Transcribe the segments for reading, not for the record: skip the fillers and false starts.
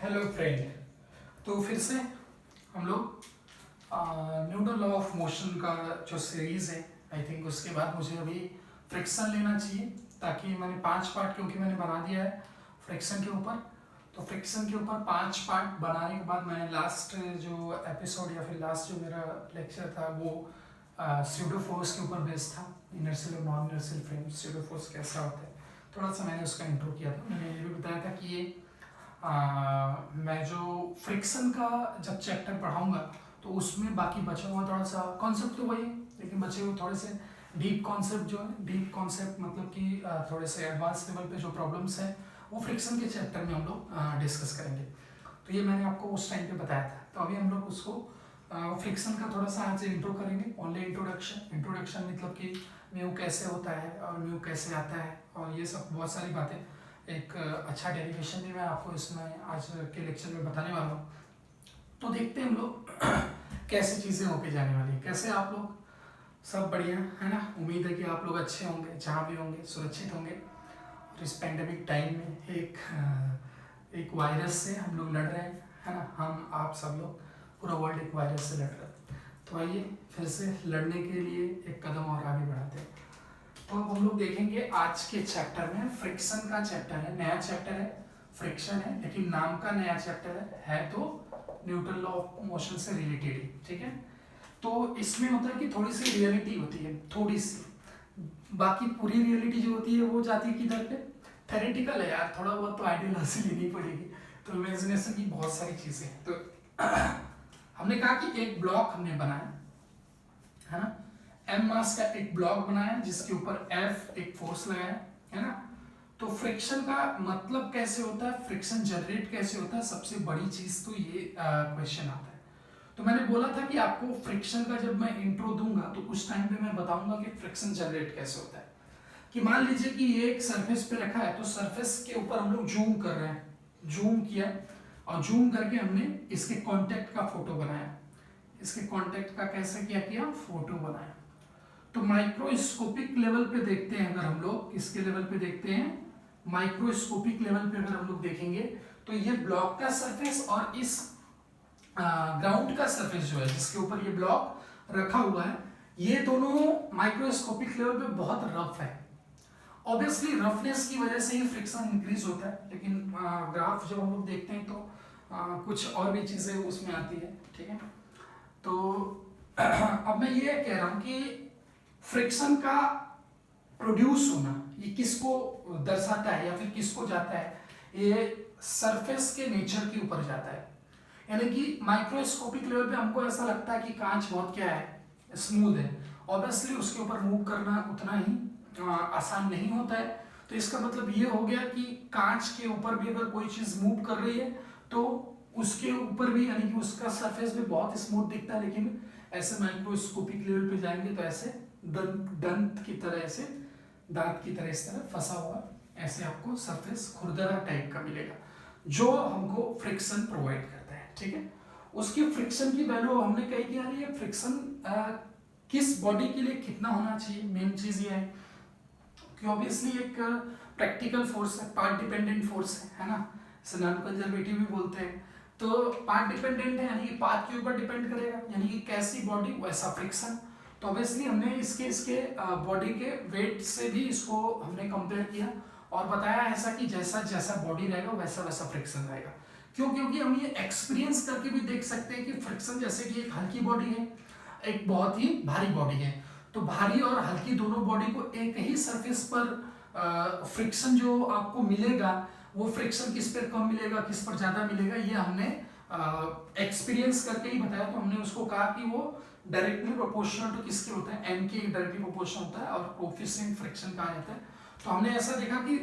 Hello friend. तो फिर से हम लोग न्यूटन लॉ ऑफ मोशन का जो सीरीज़ है, आई थिंक उसके बाद मुझे अभी फ्रिक्शन लेना चाहिए, ताकि मैंने 5 पार्ट क्योंकि मैंने बना दिया है फ्रिक्शन के ऊपर। तो फ्रिक्शन के ऊपर 5 पार्ट बनाने के बाद मैंने लास्ट जो एपिसोड या फिर लास्ट जो मेरा लेक्चर था वो स्यूडो फोर्स के ऊपर बेस्ड था, इनर्शियल और non inertial frame, pseudo force कैसा होता है। थोड़ा सा मैंने उसका इंट्रो किया था। मैंने ये भी बताया था कि ये मैं जो फ्रिक्शन का जब चैप्टर पढ़ाऊंगा तो उसमें बाकी बचा हुआ थोड़ा सा कॉन्सेप्ट तो वही, लेकिन बचे हुए थोड़े से डीप कॉन्सेप्ट जो है, डीप कॉन्सेप्ट मतलब कि थोड़े से एडवांस लेवल पे जो प्रॉब्लम्स हैं वो फ्रिक्शन के चैप्टर में हम लोग डिस्कस करेंगे। तो ये मैंने आपको उस टाइम पे बताया था। तो अभी हम लोग उसको फ्रिक्शन का थोड़ा सा आज इंट्रो करेंगे, ओनली इंट्रोडक्शन। इंट्रोडक्शन मतलब कि म्यू कैसे होता है और म्यू कैसे आता है और ये सब बहुत सारी बातें। एक अच्छा डेरिवेशन भी मैं आपको इसमें आज के लेक्चर में बताने वाला हूँ। तो देखते हैं हम लोग कैसे चीज़ें होके जाने वाली है, कैसे आप लोग सब बढ़िया है ना। उम्मीद है कि आप लोग अच्छे होंगे, जहाँ भी होंगे सुरक्षित होंगे। और इस पेंडेमिक टाइम में एक वायरस से हम लोग लड़ रहे हैं, है ना। हम आप सब लोग पूरा वर्ल्ड एक वायरस से लड़ रहा है। तो आइए फिर से लड़ने के लिए एक कदम और आगे बढ़ाते हैं। तो अब हम लोग देखेंगे आज के चैप्टर में, फ्रिक्शन का चैप्टर है, नया चैप्टर है, फ्रिक्शन है लेकिन नाम का नया चैप्टर है तो न्यूटन लॉ ऑफ मोशन से रिलेटेड ही, ठीक है। तो इसमें होता है कि थोड़ी सी रियलिटी होती है, थोड़ी सी। बाकी पूरी रियलिटी जो होती है वो जाती है किधर पे, थेरेटिकल है यार, थोड़ा बहुत तो आइडियल हासिल लेनी पड़ेगी। तो इमेजिनेशन की बहुत सारी चीजें हैं। तो हमने कहा कि एक ब्लॉक हमने बनाया है ना, एम मास का एक ब्लॉक बनाया जिसके ऊपर एफ एक फोर्स लगाया है ना। तो फ्रिक्शन का मतलब कैसे होता है, फ्रिक्शन जनरेट कैसे होता है, सबसे बड़ी चीज तो ये क्वेश्चन आता है। तो मैंने बोला था कि आपको फ्रिक्शन का जब मैं इंट्रो दूंगा तो उस टाइम पे मैं बताऊंगा कि फ्रिक्शन जनरेट कैसे होता है। कि मान लीजिए कि ये एक सरफेस पे रखा है, तो सरफेस के ऊपर हम लोग जूम कर रहे हैं, जूम किया और जूम करके हमने इसके कांटेक्ट का फोटो बनाया। इसके कांटेक्ट का कैसे किया फोटो बनाया। तो माइक्रोस्कोपिक लेवल पे देखते हैं अगर हम लोग, किसके लेवल पे देखते हैं, माइक्रोस्कोपिक लेवल पे अगर हम लोग देखेंगे तो ये ब्लॉक का सरफेस और इस ग्राउंड का सरफेस जो है जिसके ऊपर ये ब्लॉक रखा हुआ है, ये दोनों माइक्रोस्कोपिक लेवल पे बहुत रफ है। ऑब्वियसली रफनेस की वजह से ही फ्रिक्शन इंक्रीज होता है, लेकिन ग्राफ जब हम लोग देखते हैं तो कुछ और भी चीजें उसमें आती है, ठीक है। तो अब मैं ये कह रहा हूं कि फ्रिक्शन का प्रोड्यूस होना ये किसको दर्शाता है या फिर किसको जाता है, ये सरफेस के नेचर के ऊपर जाता है। यानी कि माइक्रोस्कोपिक लेवल पे हमको ऐसा लगता है कि कांच बहुत क्या है, स्मूथ है। ऑब्वियसली उसके ऊपर मूव करना उतना ही आसान नहीं होता है। तो इसका मतलब ये हो गया कि कांच के ऊपर भी अगर कोई चीज मूव कर रही है तो उसके ऊपर भी, यानी कि उसका सरफेस भी बहुत स्मूथ दिखता है, लेकिन ऐसे माइक्रोस्कोपिक लेवल पे जाएंगे तो ऐसे दंत की तरह, ऐसे दांत की तरह इस तरह फंसा हुआ ऐसे आपको सरफेस खुरदरा टाइप का मिलेगा, जो हमको फ्रिक्शन प्रोवाइड करता है, ठीक है। उसकी फ्रिक्शन की वैल्यू हमने कही कि यार ये फ्रिक्शन किस बॉडी के लिए कितना होना चाहिए, मेन चीज ये है कि ऑब्वियसली एक प्रैक्टिकल फोर्स है, पार्ट डिपेंडेंट फोर्स है ना, इसे नॉन कंजर्वेटिव भी बोलते हैं। तो पार्ट डिपेंडेंट है यानी कि पाथ के ऊपर डिपेंड करेगा, यानी कि कैसी बॉडी वैसा फ्रिक्शन। तो ऑब्वियसली हमने इसके बॉडी के वेट से भी इसको हमने कंपेयर किया और बताया ऐसा कि जैसा जैसा बॉडी रहेगा वैसा वैसा फ्रिक्शन रहेगा। क्यों, क्योंकि हम ये एक्सपीरियंस करके भी देख सकते हैं कि फ्रिक्शन जैसे कि एक हल्की बॉडी है, एक बहुत ही भारी बॉडी है, तो भारी और हल्की दोनों बॉडी को एक ही सरफेस पर फ्रिक्शन जो आपको मिलेगा वो फ्रिक्शन किस पर कम मिलेगा किस पर ज्यादा मिलेगा, ये हमने एक्सपीरियंस करके ही बताया। तो हमने उसको कहा कि वो डायरेक्टली प्रोपोर्शनल टू किसके होता है, एन के डायरेक्टली प्रोपोर्शनल होता है और कोफिशिएंट फ्रिक्शन कहा जाता है। तो हमने ऐसा देखा कि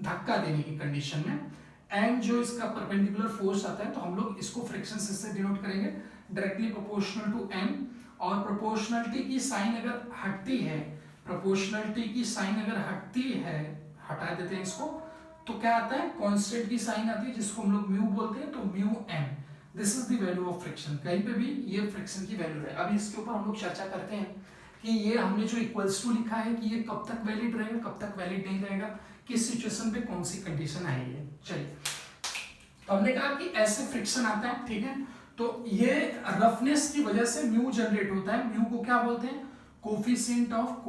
धक्का देने की कंडीशन में एन जो इसका परपेंडिकुलर फोर्स आता है, तो हम लोग इसको फ्रिक्शन से डिनोट करेंगे डायरेक्टली प्रोपोर्शनल टू एन। और प्रोपोर्शनलिटी की साइन अगर हटती है, प्रोपोर्शनलिटी की साइन अगर हटती है, हटा देते हैं इसको, तो क्या आता है, कांस्टेंट की साइन आती है जिसको हम लोग म्यू बोलते हैं, तो mu M, this is the value of friction. कहीं पे भी ये फ्रिक्शन की वैल्यू है। अभी इसके ऊपर हम लोग चर्चा करते हैं कि ये हमने जो इक्वल्स टू लिखा है कि ये कब तक वैलिड रहेगा कब तक वैलिड नहीं रहेगा, किस सिचुएशन पे कौन सी कंडीशन आएगी। चलिए तो हमने कहा कि ऐसे फ्रिक्शन आता है, ठीक है। तो ये रफनेस की वजह से म्यू जनरेट होता है। म्यू को क्या बोलते हैं? Coefficient of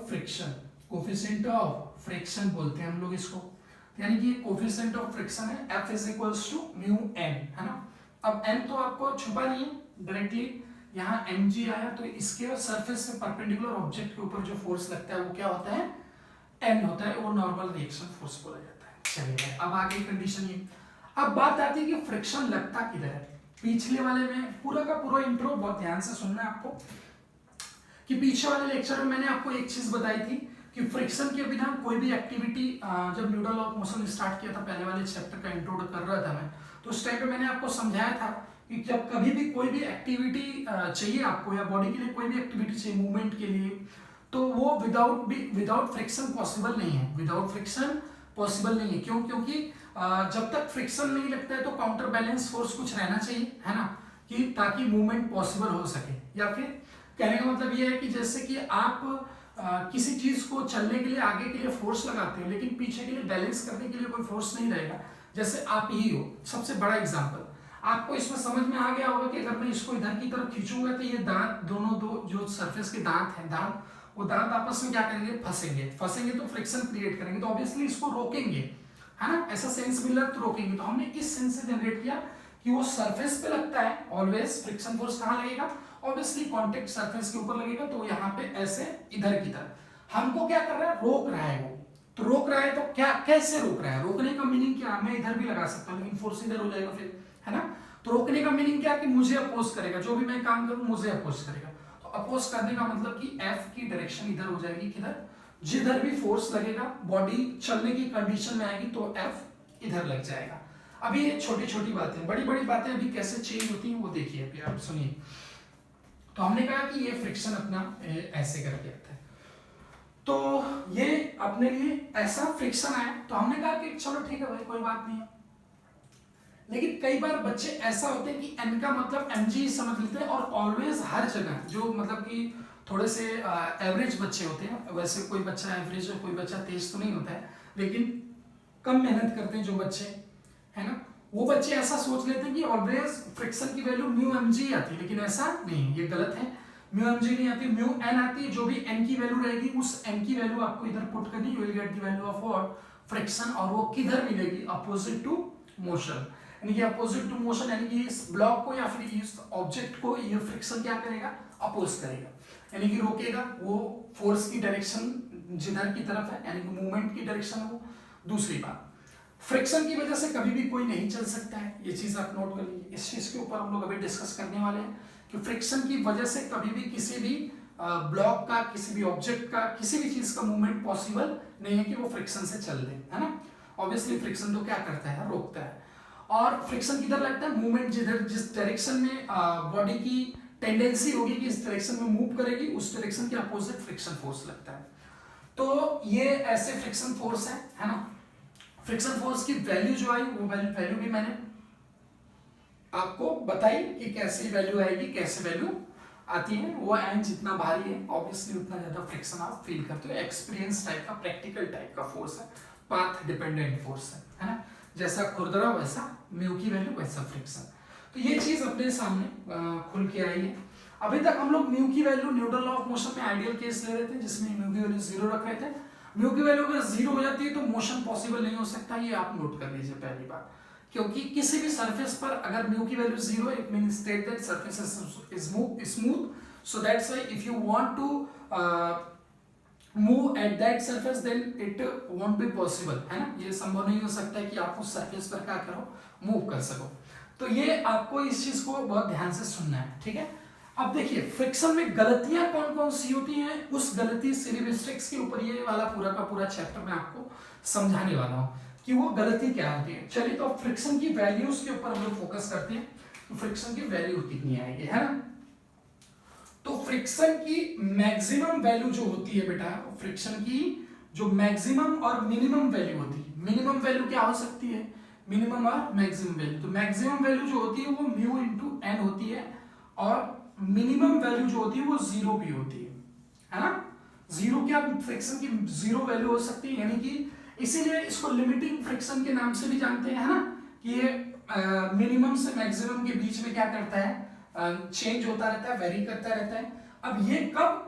friction, coefficient of friction बोलते हैं हम लोग इसको। यानी कि कोफिशिएंट ऑफ फ्रिक्शन है F is equals to mu N, है ना। अब एन तो आपको छुपा नहीं है, डायरेक्टली यहाँ mg आया, तो इसके सरफेस से परपेंडिकुलर ऑब्जेक्ट के ऊपर जो फोर्स लगता है वो क्या होता है? एन होता है, वो नॉर्मल रिएक्शन फोर्स बोला जाता है। चलिए अब आगे कंडीशन ये, अब बात आती है कि फ्रिक्शन लगता किधर है। पिछले वाले में पूरा का पूरा इंट्रो बहुत ध्यान से सुनना है आपको, कि पीछे वाले लेक्चर में मैंने आपको एक चीज बताई थी कि फ्रिक्शन के बिना कोई भी एक्टिविटी, जब Newton law of motion start किया था, पहले वाले चैप्टर का इंट्रो कर रहा था मैं, तो उस टाइम पे मैंने आपको समझाया था कि जब कभी भी कोई भी एक्टिविटी चाहिए आपको, या बॉडी के लिए कोई भी एक्टिविटी चाहिए मूवमेंट के लिए, तो वो विदाउट फ्रिक्शन पॉसिबल नहीं है। विदाउट फ्रिक्शन पॉसिबल नहीं है, क्यों? क्योंकि जब तक फ्रिक्शन नहीं लगता है तो काउंटर बैलेंस फोर्स कुछ रहना चाहिए, है ना, कि ताकि मूवमेंट पॉसिबल हो सके। या फिर कहने का मतलब ये है कि जैसे कि आप किसी चीज को चलने के लिए, आगे के लिए फोर्स लगाते हो, लेकिन पीछे के लिए बैलेंस करने के लिए कोई फोर्स नहीं रहेगा। जैसे आप ही हो, सबसे बड़ा एग्जांपल आपको इसमें समझ में आ गया होगा कि अगर मैं इसको इधर की तरफ खींचूंगा तो ये दांत, दोनों दो जो सरफेस के दांत हैं, दांत, वो दांत आपस में क्या करेंगे? फंसेंगे तो फ्रिक्शन क्रिएट करेंगे, तो ऑब्वियसली इसको रोकेंगे, है ना। ऐसा सेंस मिलर तो रोकेंगे। तो हमने इस सेंस से जनरेट किया कि वो सरफेस पे लगता है ऑलवेज। फ्रिक्शन फोर्स कहाँ लगेगा? ऑब्वियसली कांटेक्ट सरफेस के ऊपर लगेगा। तो यहाँ पे ऐसे इधर की तरफ हमको क्या कर रहा है? रोक रहा है वो। तो रोक रहा है तो क्या, कैसे रोक रहा है? रोकने का मीनिंग क्या? मैं इधर भी लगा सकता हूँ लेकिन फोर्स इधर हो जाएगा फिर, है ना। तो रोकने का मीनिंग क्या? कि मुझे अपोज करेगा, जो भी मैं काम करूँ मुझे अपोज करेगा। तो अपोज करने का मतलब कि F की डायरेक्शन इधर हो जाएगी, किधर? जिधर भी फोर्स लगेगा, बॉडी चलने की कंडीशन में आएगी तो F इधर लग जाएगा। अभी ये छोटी छोटी बातें, बड़ी बड़ी बातें अभी कैसे चेंज होती हैं वो देखिए, अभी आप सुनिए। तो हमने कहा कि ये फ्रिक्शन अपना ऐसे करके आता है, तो ये अपने लिए ऐसा फ्रिक्शन आया। तो हमने कहा कि चलो ठीक है भाई, कोई बात नहीं है। लेकिन कई बार बच्चे ऐसा होते हैं कि एन का मतलब mg समझ लेते हैं, और ऑलवेज हर जगह जो मतलब कि थोड़े से एवरेज बच्चे होते हैं, वैसे कोई बच्चा एवरेज और कोई बच्चा तेज तो नहीं होता है, लेकिन कम मेहनत करते हैं जो बच्चे, है ना, वो बच्चे ऐसा सोच लेते हैं कि ऑलवेज फ्रिक्शन की वैल्यू म्यू mg आती है, लेकिन ऐसा नहीं, ये गलत है। म्यू mg नहीं आती, म्यू n आती है। जो भी n की वैल्यू रहेगी, उस n की वैल्यू आपको इधर पुट करनी, you will get the value of what? Friction. और वो किधर मिलेगी? अपोजिट टू मोशन, यानी कि अपोजिट टू मोशन, यानी कि इस ब्लॉक को या फिर इस ऑब्जेक्ट को ये फ्रिक्शन क्या करेगा? अपोज करेगा, यानी कि रोकेगा। वो फोर्स की डायरेक्शन जिधर की तरफ है, यानी कि मूवमेंट की डायरेक्शन हो। दूसरी बात, फ्रिक्शन की वजह से कभी भी कोई नहीं चल सकता है, ये चीज आप नोट कर लीजिए। इस चीज के ऊपर हम लोग अभी डिस्कस करने वाले हैं कि फ्रिक्शन की वजह से कभी भी किसी भी ब्लॉक का, किसी भी ऑब्जेक्ट का, किसी भी चीज का मूवमेंट पॉसिबल नहीं है कि वो फ्रिक्शन से चल दे, है ना। ऑब्वियसली फ्रिक्शन तो क्या करता है? रोकता है। और फ्रिक्शन किधर लगता है? मूवमेंट जिधर, जिस डायरेक्शन में बॉडी की टेंडेंसी होगी कि इस डायरेक्शन में मूव करेगी, उस डायरेक्शन के अपोजिट फ्रिक्शन फोर्स लगता है। तो ये ऐसे फ्रिक्शन फोर्स है ना। फ्रिक्शन फोर्स की वैल्यू जो आई, वो वैल्यू भी मैंने आपको बताई कि कैसे वैल्यू आएगी, कैसे वैल्यू आती है। वो एन जितना भारी है ऑब्वियसली उतना ज्यादा फ्रिक्शन आप फील करते हो। एक्सपीरियंस टाइप का, प्रैक्टिकल टाइप का फोर्स है, पाथ डिपेंडेंट फोर्स है ना। जैसा खुरदरा वैसा म्यू की वैल्यू, वैसा फ्रिक्शन। तो ये चीज अपने सामने खुल के आई है। अभी तक हम लोग म्यू की value Newton law of motion में आइडियल केस ले रहे थे, जिसमें म्यू की वैल्यू 0 रख रहे थे। म्यू की वैल्यू अगर 0 हो जाती है तो मोशन पॉसिबल नहीं हो सकता, ये आप नोट कर लीजिए पहली बात। क्योंकि किसी भी सरफेस पर अगर म्यू की value 0, it means state that surface is smooth, so that's why if you want to move at that surface then it won't be possible, है ना। ये संभव नहीं हो सकता है कि आप उस सरफेस पर क्या करो? मूव कर सको। तो ये आपको इस चीज को बहुत ध्यान से सुनना है, ठीक है। अब देखिए फ्रिक्शन में गलतियां कौन कौन सी होती हैं, उस गलती सिली मिस्टेक्स के ऊपर ये वाला पूरा का पूरा चैप्टर मैं आपको समझाने वाला हूं कि वो गलती क्या होती है। चलिए तो फ्रिक्शन की वैल्यूज के ऊपर हम लोग फोकस करते हैं, तो फ्रिक्शन की वैल्यू कितनी आएगी, है ना। तो फ्रिक्शन की मैक्सिमम वैल्यू जो होती है बेटा, फ्रिक्शन की जो मैक्सिमम और मिनिमम वैल्यू होती है, मिनिमम वैल्यू क्या हो सकती है? मिनिमम और मैक्सिमम वैल्यू। तो मैक्सिमम वैल्यू जो होती है वो म्यू इंटू एन होती है, और मिनिमम वैल्यू जो होती है वो 0 भी होती है ना। 0 क्या फ्रिक्शन की 0 वैल्यू हो सकती है, यानी कि इसीलिए इसको लिमिटिंग फ्रिक्शन के नाम से भी जानते हैं, है ना, कि ये मिनिमम से मैक्सिमम के बीच में क्या करता है, चेंज होता रहता है, वेरी करता रहता है। अब ये कब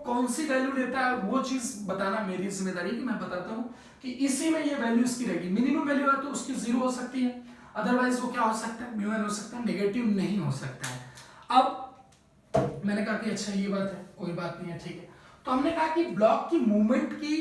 कौन सी वैल्यू लेता है वो चीज बताना मेरी जिम्मेदारी, कि मैं बताता हूँ कि इसी में ये वैल्यू इसकी रहेगी। मिनिमम वैल्यू है तो उसकी 0 हो सकती है, अदरवाइज वो क्या हो सकता है, म्यू एन हो सकता है, नेगेटिव नहीं हो सकता है। अब मैंने कहा कि अच्छा ये बात है, कोई बात नहीं है, ठीक है। तो हमने कहा कि ब्लॉक की मूवमेंट की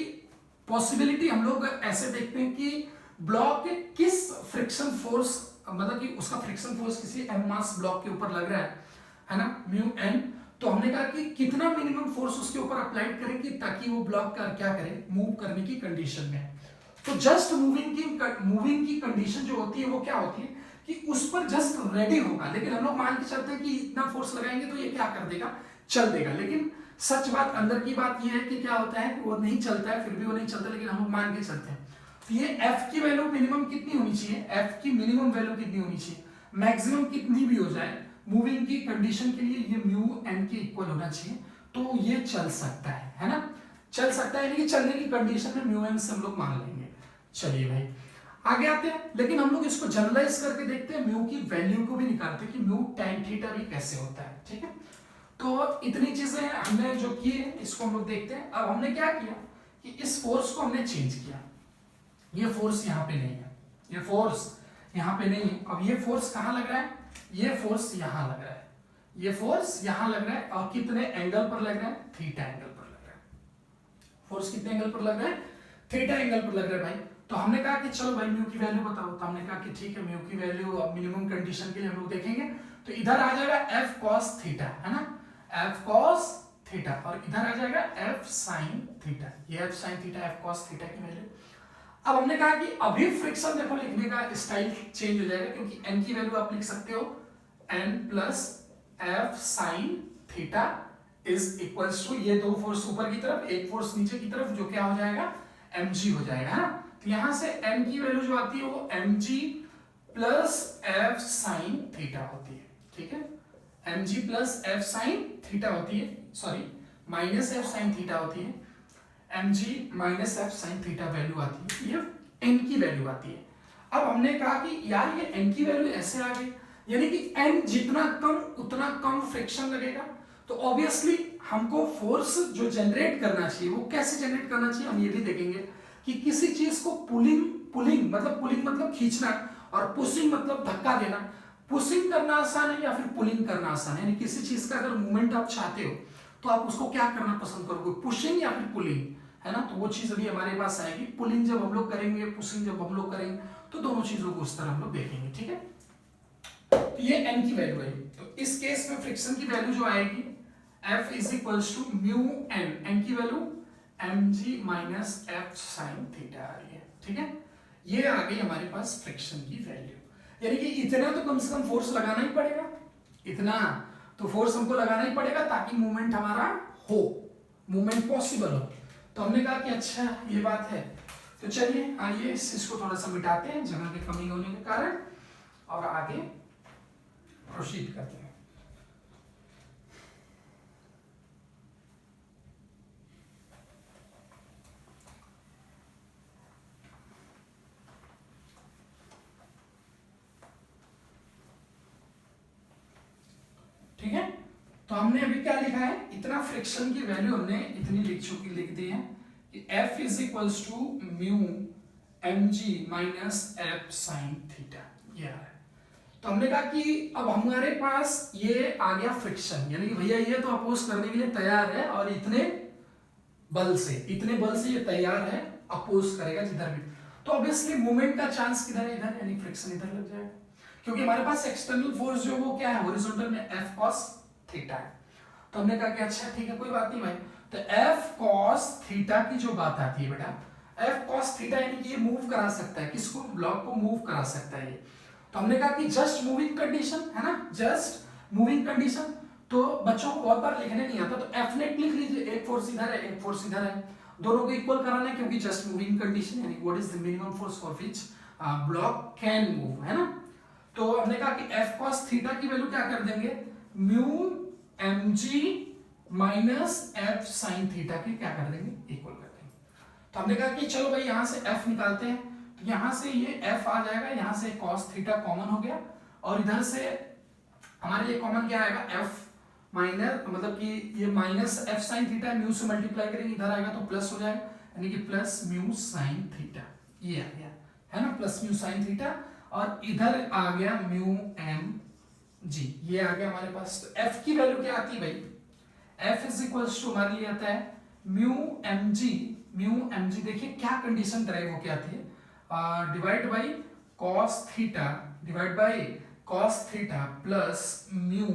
पॉसिबिलिटी हम लोग ऐसे देखते हैं कि ब्लॉक के किस फ्रिक्शन फोर्स, मतलब कि उसका फ्रिक्शन फोर्स किसी एम मास ब्लॉक के ऊपर लग रहा है ना, म्यू एन। तो हमने कहा कि कितना मिनिमम फोर्स उसके ऊपर अप्लाइड करें कि ताकि वो ब्लॉक का क्या करे, मूव करने की कंडीशन में। तो जस्ट मूविंग की कंडीशन जो होती है वो क्या होती है कि उस पर जस्ट रेडी होगा, लेकिन हम लोग मान के चलते हैं कि इतना फोर्स लगाएंगे तो ये क्या कर देगा, चल देगा। लेकिन सच बात, अंदर की बात ये है कि क्या होता है कि वो नहीं चलता है, फिर भी वो नहीं चलता, लेकिन हम लोग मान के चलते हैं। तो ये F की वैल्यू मिनिमम कितनी होनी चाहिए, F की मिनिमम वैल्यू कितनी होनी चाहिए, मैक्सिमम कितनी भी हो जाए, मूविंग की कंडीशन के लिए ये म्यू एन के इक्वल होना चाहिए, तो ये चल सकता है ना, चल सकता है, यानी कि चलने की कंडीशन में म्यू एन से हम लोग मान लेंगे। चलिए भाई आगे आते हैं, लेकिन हम लोग इसको जनरलाइज करके देखते हैं, म्यू की वैल्यू को भी निकालते हैं कि म्यू tan थीटा भी कैसे होता है, ठीक है। तो इतनी चीजें हमने जो की है इसको हम लोग देखते हैं। अब हमने क्या किया कि इस फोर्स को हमने चेंज किया, ये फोर्स यहाँ पे नहीं है, ये फोर्स यहाँ पे नहीं है। अब ये फोर्स कहाँ लग रहा है, ये फोर्स यहाँ लग रहा है, ये फोर्स यहाँ लग रहा है, और कितने एंगल पर लग रहा है, थीटा एंगल पर लग रहा है। फोर्स कितने एंगल पर लग रहा है, थीटा एंगल पर लग रहा है भाई। तो हमने कहा कि चलो भाई म्यू की वैल्यू बताओ, तो हमने कहा कि ठीक है म्यू की वैल्यू अब मिनिमम कंडीशन के लिए हम लोग देखेंगे, तो इधर आ जाएगा एफ कॉस थीटा, है ना, एफ कॉस थीटा, और इधर आ जाएगा एफ साइन थीटा, ये F sine theta, F cos theta की वैल्यू। अब हमने कहा कि अभी फ्रिक्शन देखो लिखने का स्टाइल चेंज हो जाएगा, क्योंकि एन की वैल्यू आप लिख सकते हो N plus F sine theta is equals to ये दो फोर्स ऊपर की तरफ, एक फोर्स नीचे की तरफ, जो क्या हो जाएगा, mg हो जाएगा, है ना। तो यहां से n की वैल्यू जो आती है वो mg plus F sine theta होती है, ठीक है, mg plus F sine theta होती है, sorry minus F sine theta होती है, mg minus F sine theta value आती है, ये n की वैल्यू आती है। अब हमने कहा कि यार ये n की वैल्यू ऐसे आ गई, यानी कि n जितना कम उतना कम फ्रिक्शन लगेगा, तो ऑब्वियसली हमको फोर्स जो जनरेट करना चाहिए वो कैसे जनरेट करना चाहिए, हम ये भी देखेंगे कि किसी चीज को पुलिंग मतलब खींचना, और पुशिंग मतलब धक्का देना। पुशिंग करना आसान है या फिर पुलिंग करना आसान है, यानी किसी चीज का अगर मूवमेंट आप चाहते हो तो आप उसको क्या करना पसंद करोगे, पुशिंग या फिर पुलिंग, है ना। तो वो चीज अभी हमारे पास आएगी, पुलिंग जब हम लोग करेंगे, पुशिंग जब हम लोग करेंगे, तो दोनों चीजों को उस तरह हम लोग देखेंगे, ठीक है। तो ये n की वैल्यू है, तो इस केस में फ्रिक्शन की वैल्यू जो आएगी F is equals to mu N, n की value mg minus F sine theta आ रही है, ठीक है। ये आ गई हमारे पास फ्रिक्शन की वैल्यू, यानी कि इतना तो कम से कम फोर्स लगाना ही पड़ेगा, इतना तो फोर्स हमको लगाना ही पड़ेगा ताकि मूवमेंट हमारा हो, मूवमेंट पॉसिबल हो। तो हमने कहा कि अच्छा ये बात है, तो चलिए आइए इस चीज को थोड़ा सा मिटाते हैं जगह की कमी होने के कारण, और आगे प्रोसीड करते हैं। ठीक है, तो हमने अभी क्या लिखा है, इतना फ्रिक्शन की वैल्यू हमने इतनी लिख दी है कि F is equals to mu mg minus F sine theta, ये आ रहा है। तो हमने कहा कि अब हमारे पास ये आ गया फ्रिक्शन, यानी कि भैया ये तो अपोज करने के लिए तैयार है, और इतने बल से ये तैयार है, अपोज करेगा जिधर भी, तो ऑब्वियसली मूवमेंट का चांस किधर है, इधर, यानी फ्रिक्शन इधर लग जाएगा, क्योंकि हमारे पास एक्सटर्नल फोर्स जो वो क्या है, हॉरिजॉन्टल में F cos थीटा है। तो हमने कहा कि अच्छा ठीक है कोई बात नहीं भाई, तो F cos थीटा की जो बात आती है बेटा, F cos थीटा यानी कि ये मूव करा सकता है, किसको, ब्लॉक को मूव करा सकता है ये। तो हमने कहा कि जस्ट मूविंग कंडीशन, है ना, जस्ट मूविंग कंडीशन, तो बच्चों को बहुत बार लिखने नहीं आता, तो F नेट लिख लीजिए, एक फोर्स इधर है, एक फोर्स इधर है, दोनों को इक्वल कराना है, क्योंकि जस्ट मूविंग कंडीशन यानी what is the minimum force for which block can move, है ना। तो हमने कहा कि F cos थीटा की वैल्यू क्या कर देंगे, mu mg minus F sine theta की क्या कर देंगे, इक्वल कर देंगे। तो हमने कहा कि चलो भाई यहाँ से f निकालते हैं, तो यहाँ से ये f आ जाएगा, यहाँ से cos थीटा कॉमन हो गया, और इधर से हमारे लिए कॉमन क्या आएगा, f माइनस, मतलब कि ये minus f sine theta, mu से मल्टीप्लाई करेंगे, इधर आएगा तो प्लस हो जाएगा, यानी कि प्लस म्यू साइन थीटा, ये आ गया है ना, प्लस म्यू साइन थीटा, और इधर आ गया म्यू एम जी, ये आ गया हमारे पास। तो f की वैल्यू क्या आती है भाई, f इज इक्वल्स टू हमारे लिए आता है म्यू एम जी, देखिए क्या कंडीशन ड्राइव होके आती है, divide by cos theta, divide by cos theta plus mu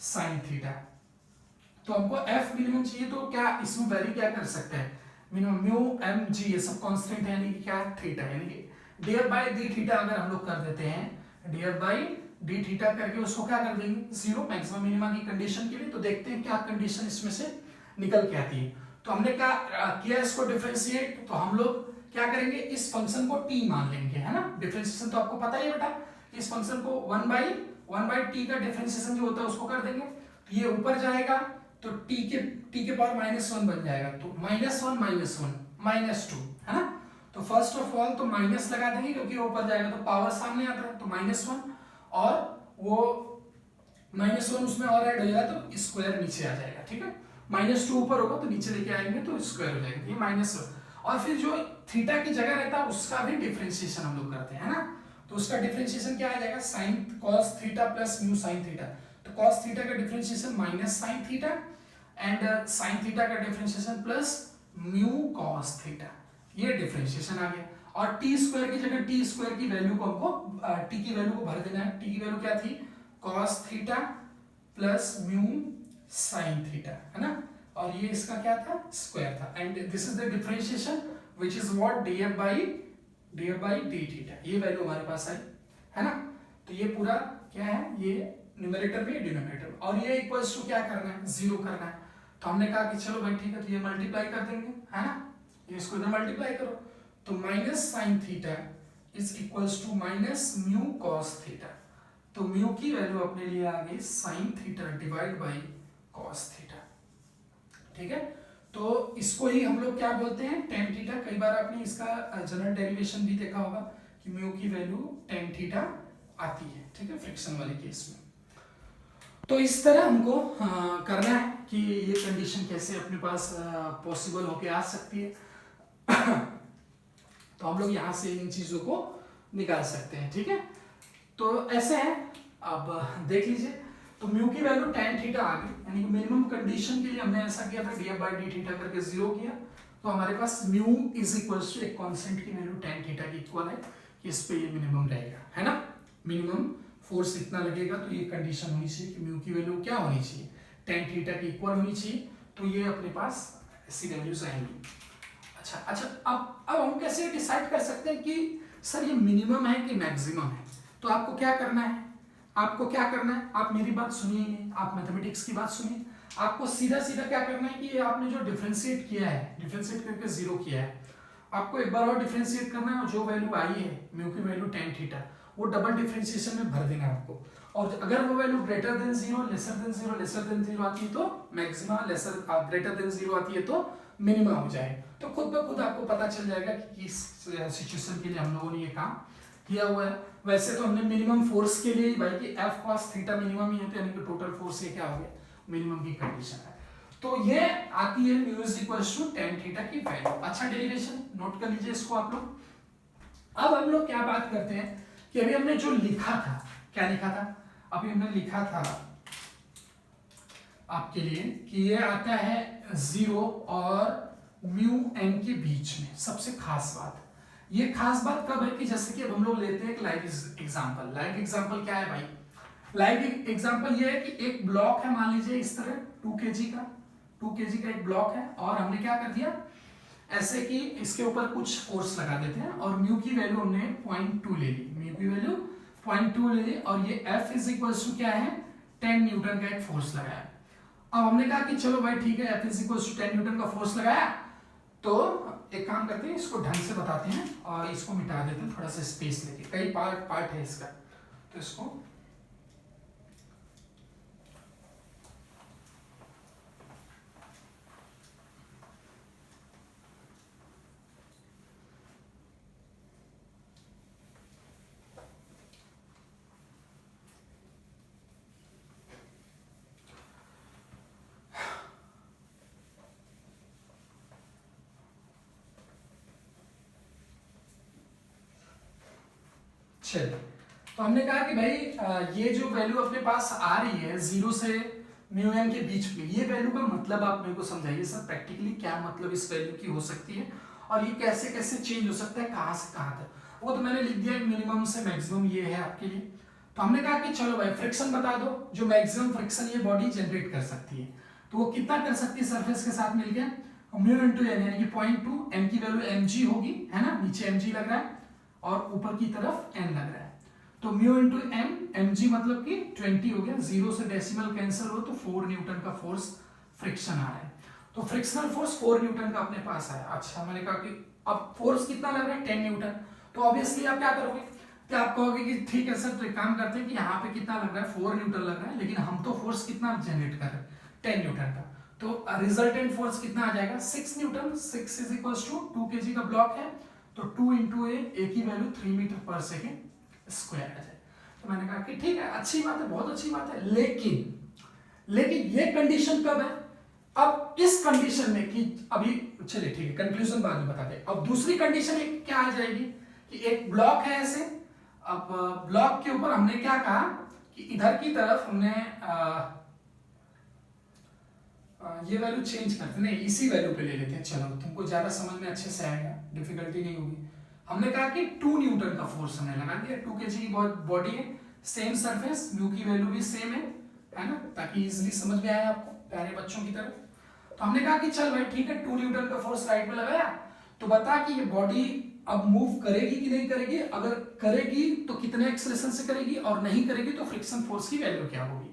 sine theta. तो हमको f मिनिमम चाहिए, तो क्या इसमें वैल्यू क्या कर सकते हैं, मिनिमम म्यू एम जी, ये सब कांस्टेंट है, यानी कि क्या थीटा, यानी कि डियर बाय डी थीटा अगर हम लोग कर देते हैं, डियर बाय डी थीटा करके उसको क्या कर देंगे, जीरो, मैक्सिमम मिनिमा की कंडीशन के लिए। तो देखते हैं क्या कंडीशन इसमें से निकल के आती है। तो हमने क्या किया, इसको डिफरेंशिएट, तो हम लोग क्या करेंगे, इस फंक्शन को t मान लेंगे, है ना, डिफरेंशिएशन तो आपको पता ही है बेटा, इस फंक्शन को 1 बाई t का डिफरेंशिएशन जो होता है उसको कर देंगे, तो ये ऊपर जाएगा तो t के पावर -1 बन जाएगा, तो -1 -2, है ना। तो फर्स्ट ऑफ ऑल तो माइनस लगा देंगे, क्योंकि ऊपर जाएगा तो पावर सामने आता है, तो -1, और वो -1 उसमें और ऐड हो जाएगा तो स्क्वायर नीचे आ जाएगा, ठीक है, -2 ऊपर होगा तो नीचे लेके आएंगे तो स्क्वायर हो जाएगा, ये -1, और फिर जो थीटा की जगह रहता है उसका भी डिफरेंशिएशन हम लोग करते हैं, है ना। तो उसका डिफरेंशिएशन क्या आ जाएगा, sine cos theta plus mu sine theta, तो कॉस थीटा का differentiation minus sine theta, and sine theta का differentiation plus mu cos theta, ये डिफरेंशिएशन आ गया। और टी स्क्वायर की जगह टी स्क्वायर की वैल्यू को हमको टी की वैल्यू को भर देना है, टी की वैल्यू क्या थी, cos theta plus mu sine theta, है ना, और ये इसका क्या था, स्क्वायर था, and this is the differentiation which is what df by D theta, ये वैल्यू हमारे पास आई, है ना। तो ये पूरा क्या है, ये न्यूमरेटर में डिनोमिनेटर, और ये इक्वल्स टू क्या करना है, जीरो करना है। तो हमने कहा कि चलो भाई ठीक है, तो ये मल्टीप्लाई कर देंगे, है ना, ये इसको इधर मल्टीप्लाई करो, तो minus sine theta is equals to minus mu cos theta, तो म्यू की वैल्यू अपने लिए आ गई sine theta divide by cos theta, ठीक है। तो इसको ही हम लोग क्या बोलते हैं, टेन थीटा। कई बार आपने इसका जनरल डेरिवेशन भी देखा होगा कि म्यू की वैल्यू टेन थीटा आती है, ठीक है, फ्रिक्शन वाले केस में। तो इस तरह हमको करना है कि ये कंडीशन कैसे अपने पास पॉसिबल होके आ सकती है तो हम लोग यहाँ से इन चीज़ों को निकाल सकते हैं, ठीक है। तो ऐसे है, अब देख लीजिए, तो म्यू की वैल्यू tan थीटा आ गई, यानी कि मिनिमम कंडीशन के लिए हमने ऐसा किया था, df बाई डी थीटा करके जीरो किया, तो हमारे पास म्यू इज इक्वल्स टू एक कांस्टेंट की वैल्यू tan थीटा की इक्वल है, इस पे ये मिनिमम रहेगा, है ना, मिनिमम फोर्स इतना लगेगा, तो ये कंडीशन होनी चाहिए कि म्यू की वैल्यू क्या होनी चाहिए, tan थीटा की इक्वल होनी चाहिए, तो ये अपने पास ऐसी वैल्यूज आएंगी। अच्छा, अब हम कैसे डिसाइड कर सकते हैं कि सर ये मिनिमम है कि मैक्सिमम है। तो आपको क्या करना है, आप मेरी बात सुनिए, आप मैथमेटिक्स की बात सुनिए, आपको सीधा सीधा क्या करना है कि आपने जो डिफरेंशिएट किया है, डिफरेंशिएट करके जीरो किया है, आपको एक बार और डिफरेंशिएट करना है, और जो वैल्यू आई है म्यू की वैल्यू tan थीटा, वो डबल डिफरेंशिएशन में भर देना है आपको, और अगर वो value greater than zero, lesser than zero आती है तो मैक्सिमा, ग्रेटर देन जीरो आती है तो मिनिमम हो जाए, तो खुद ब खुद आपको पता चल जाएगा कि किस सिचुएशन के लिए हम लोगों ने ये काम किया हुआ है। वैसे तो हमने मिनिमम फोर्स के लिए भाई कि f cos थीटा मिनिमम ही है, तो यानी कि टोटल फोर्स ये क्या हो गया, मिनिमम की कंडीशन है, तो ये आती है mu is equals to tan theta की वैल्यू। अच्छा, डेरिवेशन नोट कर लीजिए इसको आप लोग। अब हम लोग क्या बात करते हैं कि अभी हमने जो लिखा था, क्या लिखा था, अभी हमने लिखा था आपके लिए कि ये आता है जीरो और म्यू एन के बीच में। सबसे खास बात, ये खास बात कब है कि जैसे कि अब हम लोग लेते हैं एक लाइव एग्जांपल। लाइव एग्जांपल क्या है भाई, लाइव एग्जांपल ये है कि एक ब्लॉक है, मान लीजिए इस तरह 2 kg का एक ब्लॉक है, और हमने क्या कर दिया ऐसे कि इसके ऊपर कुछ फोर्स लगा देते हैं, और म्यू की वैल्यू हमने 0.2 ले ली, म्यू की वैल्यू 0.2 ले ली, और ये F इज इक्वल्स टू क्या है, 10 न्यूटन का एक फोर्स लगाया। अब हमने कहा कि चलो भाई ठीक है, F is equals to 10 newton का फोर्स लगाया, तो एक काम करते हैं, इसको ढंग से बताते हैं और इसको मिटा देते हैं, थोड़ा सा स्पेस लेके, कई पार्ट है इसका, तो इसको चलिए, तो हमने कहा कि भाई ये जो वैल्यू अपने पास आ रही है 0 से म्यू एन के बीच में, ये वैल्यू का मतलब आप मेरे को समझाइए सर प्रैक्टिकली क्या मतलब इस वैल्यू की हो सकती है और ये कैसे कैसे चेंज हो सकता है, कहाँ से कहाँ तक। वो तो मैंने लिख दिया मिनिमम से मैक्सिमम ये है आपके लिए। तो हमने कहा कि चलो भाई फ्रिक्शन बता दो, जो मैक्सिमम फ्रिक्शन ये बॉडी जनरेट कर सकती है, तो वो कितना कर सकती है सरफेस के साथ मिलकर, म्यू इंटू एन यानी कि 0.2, एम की वैल्यू mg होगी, है ना, नीचे mg लग रहा है और ऊपर की तरफ n लग रहा है, तो म्यू इंटू एम, mg मतलब कि 20 हो गया, 0 से डेसिमल कैंसिल हो तो 4 न्यूटन का फोर्स फ्रिक्शन आ रहा है। तो फ्रिक्शनल फोर्स 4 न्यूटन का अपने पास आया। अच्छा, मैंने कहा कि अब फोर्स कितना लग रहा है 10 न्यूटन, तो ऑब्वियसली आप क्या करोगे कि आप कहोगे कि ठीक है सर, तो एक काम करते हैं कि यहाँ पे कितना लग रहा है 4 न्यूटन लग रहा है, लेकिन हम तो फोर्स कितना जनरेट कर रहे हैं 10 न्यूटन का, तो रिजल्टेंट फोर्स कितना आ जाएगा 6 newton. 6 is equals to 2 kg का ब्लॉक है, तो 2 इंटू ए की वैल्यू 3 मीटर पर सेकेंड स्क्वायर आ जाए। तो मैंने कहा कि ठीक है, अच्छी बात है, बहुत अच्छी बात है, लेकिन ये कंडीशन कब है, अब इस कंडीशन में कि अभी चलिए ठीक है, कंक्लूजन बाद में बताते हैं। अब दूसरी कंडीशन एक क्या आ जाएगी कि एक ब्लॉक है ऐसे, अब ब्लॉक के ऊपर हमने क्या कहा कि इधर की तरफ हमने ये वैल्यू चेंज करते नहीं, इसी वैल्यू पे ले लेते हैं, चलो तुमको ज्यादा समझ में अच्छे से आएगा, डिफिकल्टी नहीं होगी। हमने कहा कि 2 न्यूटन का फोर्स हमने लगा दिया, 2 kg की बॉडी है, सेम सरफेस, म्यू की वैल्यू भी सेम है ना, ताकि इजीली समझ में आए आपको प्यारे बच्चों की तरह। तो हमने कहा कि चल भाई ठीक है, 2 न्यूटन का फोर्स राइट में लगाया, तो बता कि ये बॉडी अब मूव करेगी कि नहीं करेगी, अगर करेगी तो कितने एक्सेलरेशन से करेगी और नहीं करेगी तो फ्रिक्शन फोर्स की वैल्यू क्या होगी।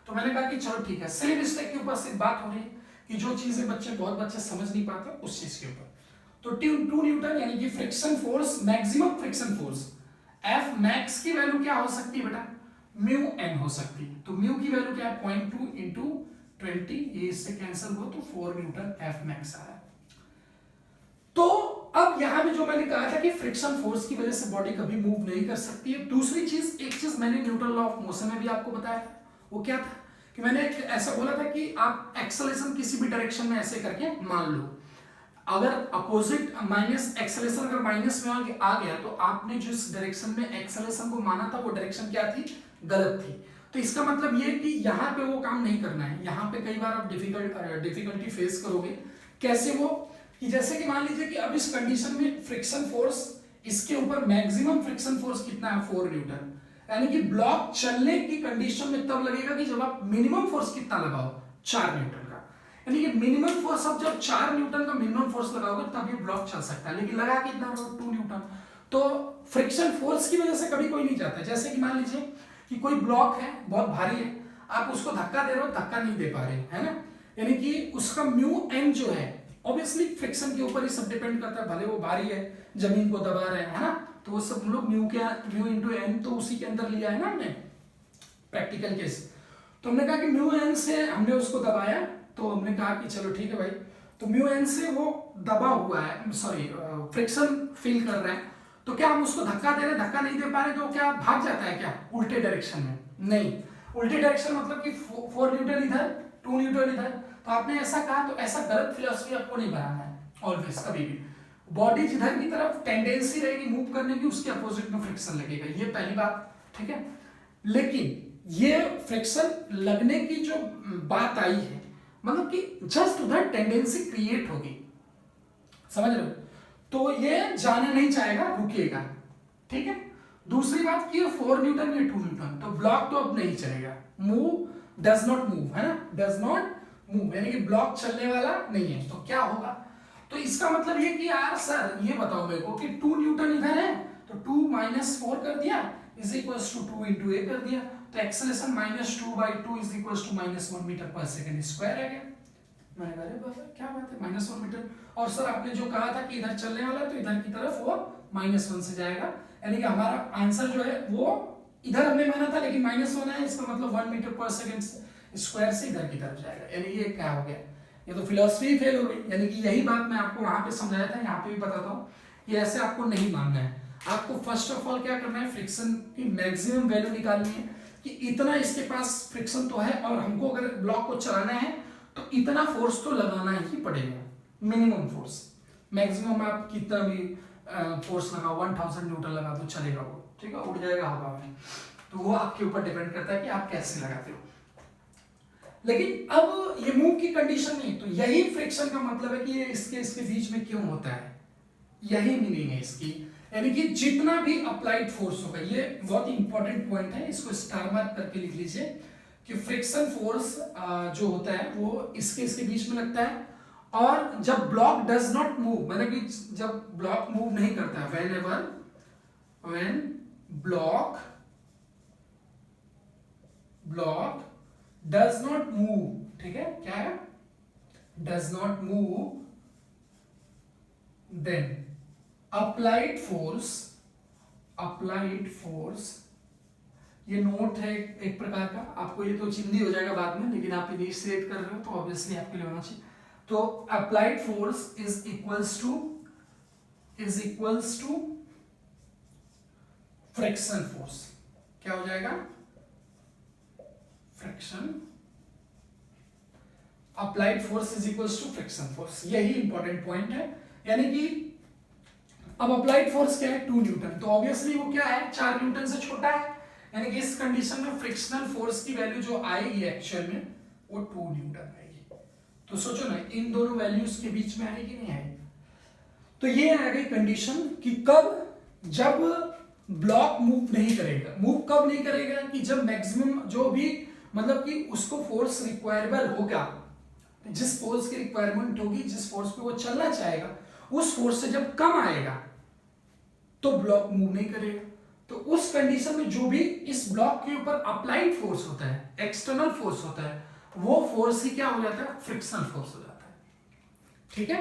तो मैंने कहा कि चलो ठीक है, सेम स्टेक के ऊपर से बात हो रही है कि जो चीजें बहुत बच्चे समझ नहीं पाते उस चीज के ऊपर। तो 2 न्यूटन यानी कि friction force, maximum friction force F max की वैल्यू क्या हो सकती है बेटा, म्यू एन हो सकती है। तो म्यू की वैल्यू क्या है 0.2 इंटू 20, ये इससे कैंसिल हो तो 4 न्यूटन एफ मैक्स आ रहा है। तो अब यहां पे जो मैंने कहा था कि फ्रिक्शन फोर्स की वजह से बॉडी कभी मूव नहीं कर सकती है। दूसरी चीज, एक चीज मैंने न्यूटन लॉ ऑफ मोशन में भी आपको बताया था, वो क्या था कि मैंने एक ऐसा बोला था कि आप एक्सेलरेशन किसी भी डायरेक्शन में ऐसे करके मान लो, अगर अपोजिट माइनस एक्सेलरेशन अगर माइनस में आ गया तो आपने जिस डायरेक्शन में एक्सेलरेशन को माना था वो डायरेक्शन क्या थी, गलत थी। तो इसका मतलब ये कि यहाँ पे वो काम नहीं करना है, यहाँ पे कई बार आप डिफिकल्टी फेस करोगे। कैसे वो कि जैसे कि मान लीजिए कि अब इस कंडीशन में फ्रिक्शन फोर्स, इसके ऊपर मैक्सिमम फ्रिक्शन फोर्स कितना है 4 न्यूटन, यानी कि ब्लॉक चलने की कंडीशन में तब लगेगा कि जब आप मिनिमम फोर्स कितना लगाओ 4 न्यूटन का, यानी कि मिनिमम फोर्स अब जब 4 न्यूटन का मिनिमम फोर्स लगाओगे तब ये ब्लॉक चल सकता है, लेकिन लगा कितना 2 न्यूटन। तो फ्रिक्शन फोर्स की वजह से कभी कोई नहीं जाता। जैसे कि मान लीजिए कि कोई ब्लॉक है बहुत भारी है, आप उसको धक्का दे रहे हो, धक्का नहीं दे पा रहे, है ना, यानी कि उसका म्यू एन जो है ऑब्वियसली फ्रिक्शन के ऊपर ही सब डिपेंड करता है, भले वो भारी है, जमीन को दबा रहे हैं, है ना, तो वो सब लोग म्यू इंटू एन तो उसी के अंदर लिया है ना हमने प्रैक्टिकल केस। तो हमने कहा कि म्यू एन से हमने उसको दबाया, तो हमने कहा कि चलो ठीक है भाई, तो म्यू एन से वो दबा हुआ है, सॉरी फ्रिक्शन फील कर रहा है, तो क्या हम उसको धक्का दे रहे, धक्का नहीं दे पा रहे, तो क्या भाग जाता है क्या उल्टे डायरेक्शन में, नहीं, उल्टे डायरेक्शन मतलब कि 4 न्यूटन इधर 2 न्यूटन इधर। तो आपने ऐसा कहा, तो ऐसा गलत फिलॉसफी आपको नहीं बनाना है, ऑलवेज कभी भी बॉडी जिधर की तरफ टेंडेंसी रहेगी मूव करने की उसके अपोजिट में फ्रिक्शन लगेगा, ये पहली बात, ठीक है। लेकिन ये फ्रिक्शन लगने की जो बात आई है, मतलब कि जस्ट उधर टेंडेंसी क्रिएट होगी, समझ रहे हो, तो ये जाने नहीं चाहेगा, रुकेगा, ठीक है। दूसरी बात कि 4 न्यूटन या 2 न्यूटन, तो ब्लॉक तो अब नहीं चलेगा, मूव डज नॉट मूव, है ना, डज नॉट मूव, यानी कि ब्लॉक चलने वाला नहीं है। तो क्या होगा, तो इसका मतलब ये कि यार सर ये बताओ मेरे को कि 2 न्यूटन इधर है, तो 2 माइनस 4 कर दिया is equals to 2 into A कर दिया, तो acceleration -2/2 is equals to -1 metre पर सेकेंड स्क्वायर आ गया। मैंने कहा अरे बाबा क्या बात है, -1 मीटर, और सर आपने जो कहा था कि इधर चलने वाला तो इधर की तरफ वो -1 से जाएगा, यानी कि हमारा आंसर जो है वो इधर हमने माना था लेकिन -1 है, इसका मतलब 1 मीटर पर सेकेंड स्क्वायर से इधर की तरफ जाएगा, यानी ये क्या हो गया, ये तो फिलॉसफी फेल हो गई। यानी कि यही बात मैं आपको वहां पे समझाया था, यहाँ पे भी बताता हूँ कि ऐसे आपको नहीं मानना है। आपको फर्स्ट ऑफ ऑल क्या करना है, फ्रिक्शन की मैक्सिमम वैल्यू निकालनी है कि इतना इसके पास फ्रिक्शन तो है और हमको अगर ब्लॉक को चलाना है तो इतना फोर्स तो लगाना ही पड़ेगा, मिनिमम फोर्स। मैक्सिमम आप कितना भी फोर्स लगाओ 1000 न्यूटन लगा तो चलेगा वो, ठीक है, उड़ जाएगा हवा में। तो वो आपके ऊपर डिपेंड करता है कि आप कैसे लगाते हो। लेकिन अब ये मूव की कंडीशन नहीं, तो यही फ्रिक्शन का मतलब है कि ये इसके बीच में क्यों होता है, यही मीनिंग है इसकी। यानी कि जितना भी अप्लाइड फोर्स होगा, ये बहुत ही इंपॉर्टेंट पॉइंट है, इसको स्टार मार्क करके लिख लीजिए कि फ्रिक्शन फोर्स जो होता है वो इसके बीच में लगता है। और जब ब्लॉक डज नॉट मूव, मैंने कि जब ब्लॉक मूव नहीं करता, when block does not move, ठीक है, क्या है, does not move, then applied force, ये नोट है एक प्रकार का, आपको ये तो चिंदी हो जाएगा बाद में, लेकिन आप इनिशिएट कर रहे हो तो ऑब्वियसली आपके लिए होना चाहिए। तो applied force is equals to friction force. क्या हो जाएगा, friction, applied force is equals to friction force, यही इंपॉर्टेंट पॉइंट है। यानी कि अब अप्लाइड फोर्स क्या है, 2 न्यूटन, तो ऑब्वियसली वो क्या है, 4 न्यूटन से छोटा है। यानी कि इस कंडीशन में फ्रिक्शनल फोर्स की वैल्यू जो आएगी एक्चुअल में वो 2 न्यूटन आएगी। तो सोचो ना, इन दोनों वैल्यूज के बीच में आएगी नहीं आएगी। तो ये आ गई कंडीशन कि कब, जब ब्लॉक मूव नहीं करेगा। मूव कब नहीं करेगा, कि जब मैक्सिमम जो भी मतलब कि उसको फोर्स रिक्वायरेबल होगा, जिस फोर्स की रिक्वायरमेंट होगी, जिस फोर्स पे वो चलना चाहेगा, उस फोर्स से जब कम आएगा तो ब्लॉक मूव नहीं करेगा। तो उस कंडीशन में जो भी इस ब्लॉक के ऊपर अप्लाइड फोर्स होता है, एक्सटर्नल फोर्स होता है, वो फोर्स ही क्या हो जाता है, फ्रिक्शनल फोर्स हो जाता है। ठीक है,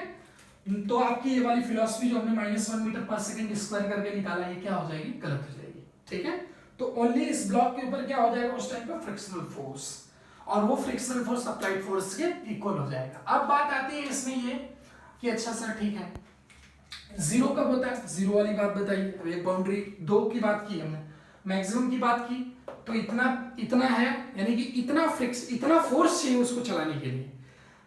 तो आपकी ये वाली फिलॉसफी जो हमने -1 मीटर पर सेकंड स्क्वायर करके निकाला, ये क्या हो जाएगी, गलत हो जाएगी। ठीक है, तो ओनली इस ब्लॉक के ऊपर क्या हो जाएगा उस टाइम पे, फ्रिक्शनल फोर्स, और वो फ्रिक्शनल फोर्स अप्लाइड फोर्स के इक्वल हो जाएगा। अब बात आती है इसमें ये कि अच्छा सर ठीक है, जीरो कब होता है, जीरो वाली बात बताइए। अब एक बाउंड्री 2 की बात की हमने, मैक्सिमम की बात की, तो इतना है, यानी कि इतना फोर्स चाहिए उसको चलाने के लिए,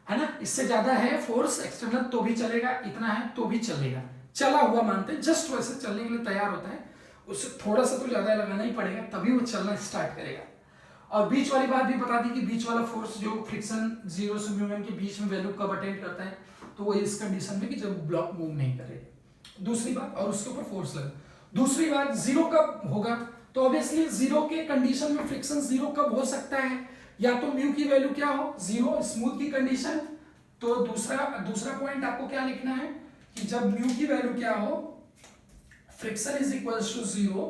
है ना। इससे ज्यादा है फोर्स एक्सटर्नल तो भी चलेगा, इतना है तो भी चलेगा, चला हुआ मानते हैं, जस्ट वैसे चलने के लिए तैयार होता है, उससे थोड़ा सा तो ज्यादा लगाना ही पड़ेगा, तभी वो चलना स्टार्ट करेगा। और बीच वाली बात भी बता दी कि बीच वाला फोर्स जो फ्रिक्शन 0 से म्यू के बीच में वैल्यू कब अटेंड करता है, तो वो इस कंडीशन में कि जब ब्लॉक मूव नहीं करेगा। दूसरी बात, और उसके ऊपर फोर्स लगे। दूसरी बात, जीरो कब होगा, तो ऑब्वियसली जीरो के कंडीशन में फ्रिक्शन जीरो कब हो सकता है, या तो म्यू की वैल्यू क्या हो, जीरो, स्मूथ की कंडीशन। तो दूसरा पॉइंट आपको क्या लिखना है कि जब म्यू की वैल्यू क्या हो, friction is equals to zero,